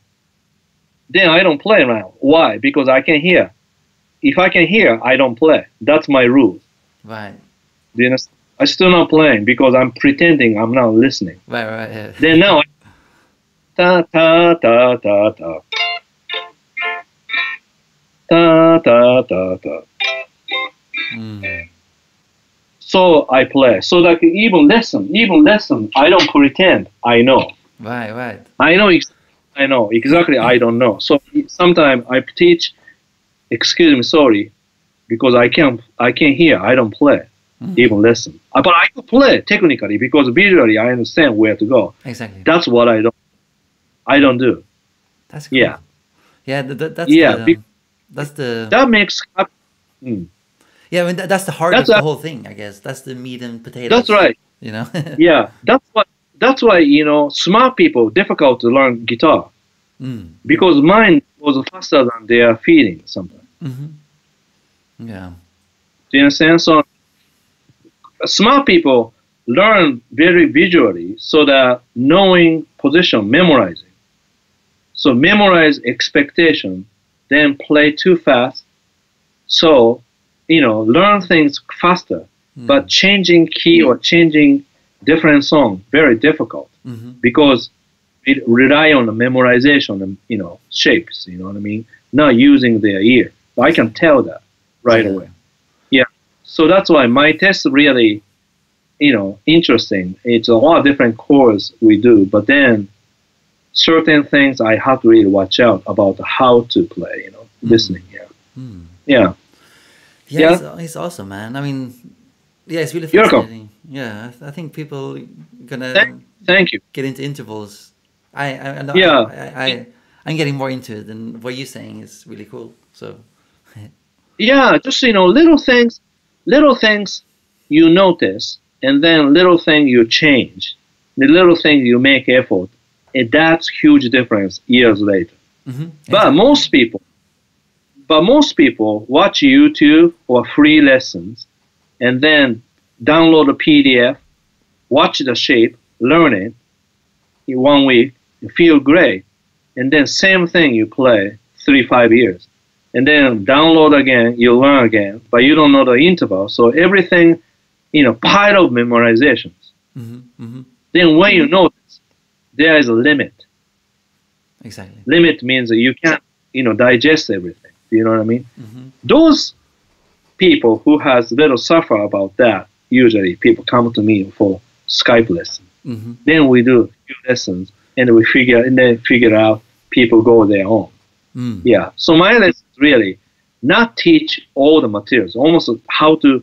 then I don't play now. Why? Because I can hear. If I can hear, I don't play. That's my rule. Right. Do you understand? I'm still not playing because I'm pretending I'm not listening. Right. Yeah. Then now, ta ta ta ta ta, ta ta ta ta. So I play. So even lesson, I don't pretend I know. Right. I know exactly. I don't know. So sometimes I teach. Excuse me, sorry, because I can't hear. I don't play. Even listen. But I could play technically because visually I understand where to go. Exactly. That's what I don't do. That's cool. Yeah. Yeah. That makes. Yeah, I mean that's the heart of the whole thing, I guess. That's the meat and potatoes. That's right. Yeah, that's why smart people difficult to learn guitar because mind goes faster than their feeling sometimes. Yeah. Do you understand? So smart people learn very visually, so that knowing position memorizing. So memorize expectation, then play too fast. So, learn things faster. But changing key or changing different song, very difficult because it rely on the memorization and, shapes, you know what I mean? Not using their ear. I can tell that right away. Yeah. So that's why my test really, interesting. It's a lot of different chords we do, but then certain things I have to really watch out about how to play, listening. Yeah. Yeah. It's awesome, man. I mean, yeah, it's really fascinating. Yeah, I think people gonna thank you. Get into intervals. I'm getting more into it, and what you're saying is really cool. So, yeah, just little things you notice, and then little thing you change, the little thing you make effort, and that's huge difference years later. But most people watch YouTube or free lessons, and then download a PDF, watch the shape, learn it in 1 week, you feel great, and then same thing you play 3-5 years, and then download again, you learn again, but you don't know the interval, so everything, pile of memorizations. Then when you notice, there is a limit. Exactly. Limit means that you can't, digest everything. Do you know what I mean? Those people who has little suffer about that, usually people come to me for Skype lessons. Then we do a few lessons, and we figure out people go their own. Yeah. So my lesson is really not teach all the materials, almost how to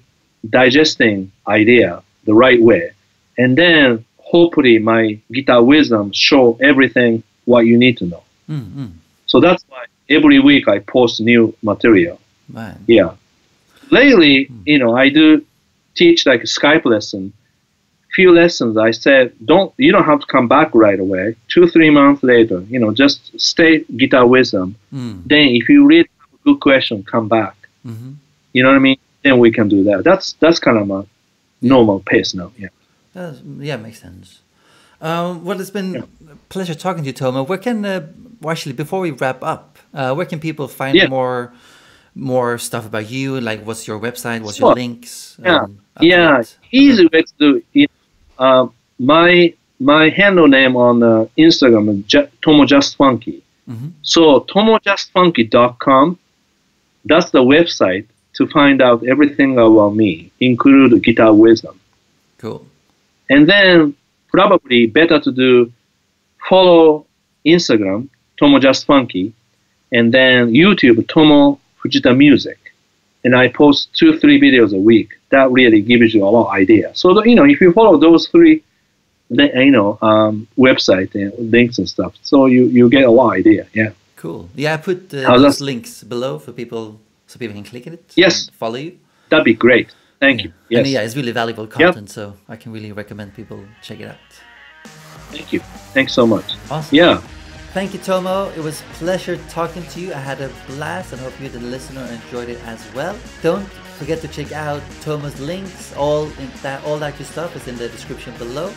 digesting idea the right way, and then hopefully my guitar wisdom show everything what you need to know. So that's why every week I post new material. Man. Yeah. Lately, I do teach like a Skype lesson. Few lessons I said, you don't have to come back right away. 2-3 months later, just stay guitar wisdom. Then if you really have a good question, come back. You know what I mean? Then we can do that. That's kind of my normal pace now. Yeah. Makes sense. Well, it's been a pleasure talking to you, Tomo. Where can actually before we wrap up, where can people find more stuff about you? Like, what's your website? What's your links? Easy way to do it. My handle name on Instagram is Tomo Just Funky. So tomojustfunky.com. That's the website to find out everything about me, include guitar wisdom. Cool. And then probably better to do follow Instagram Tomo Just Funky, and then YouTube Tomo Fujita Music. And I post 2-3 videos a week. That really gives you a lot of idea. So if you follow those 3, website and links and stuff, so you get a lot of idea. Yeah. Cool. Yeah, I put those links below for people, so people can click it. Yes. And follow you. That'd be great. Thank you. Yes. And it's really valuable content, so I can really recommend people check it out. Thank you. Thanks so much. Awesome. Yeah. Thank you, Tomo. It was a pleasure talking to you. I had a blast and hope you, the listener, enjoyed it as well. Don't forget to check out Tomo's links. All that good stuff is in the description below.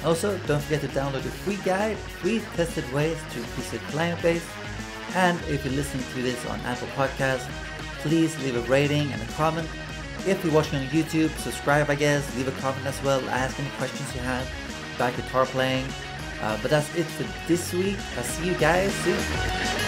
Also, don't forget to download the free guide, 3 tested ways to increase your client base. And if you're listening to this on Apple Podcasts, please leave a rating and a comment. If you're watching on YouTube, subscribe, I guess. Leave a comment as well. Ask any questions you have about guitar playing. But that's it for this week. I'll see you guys soon.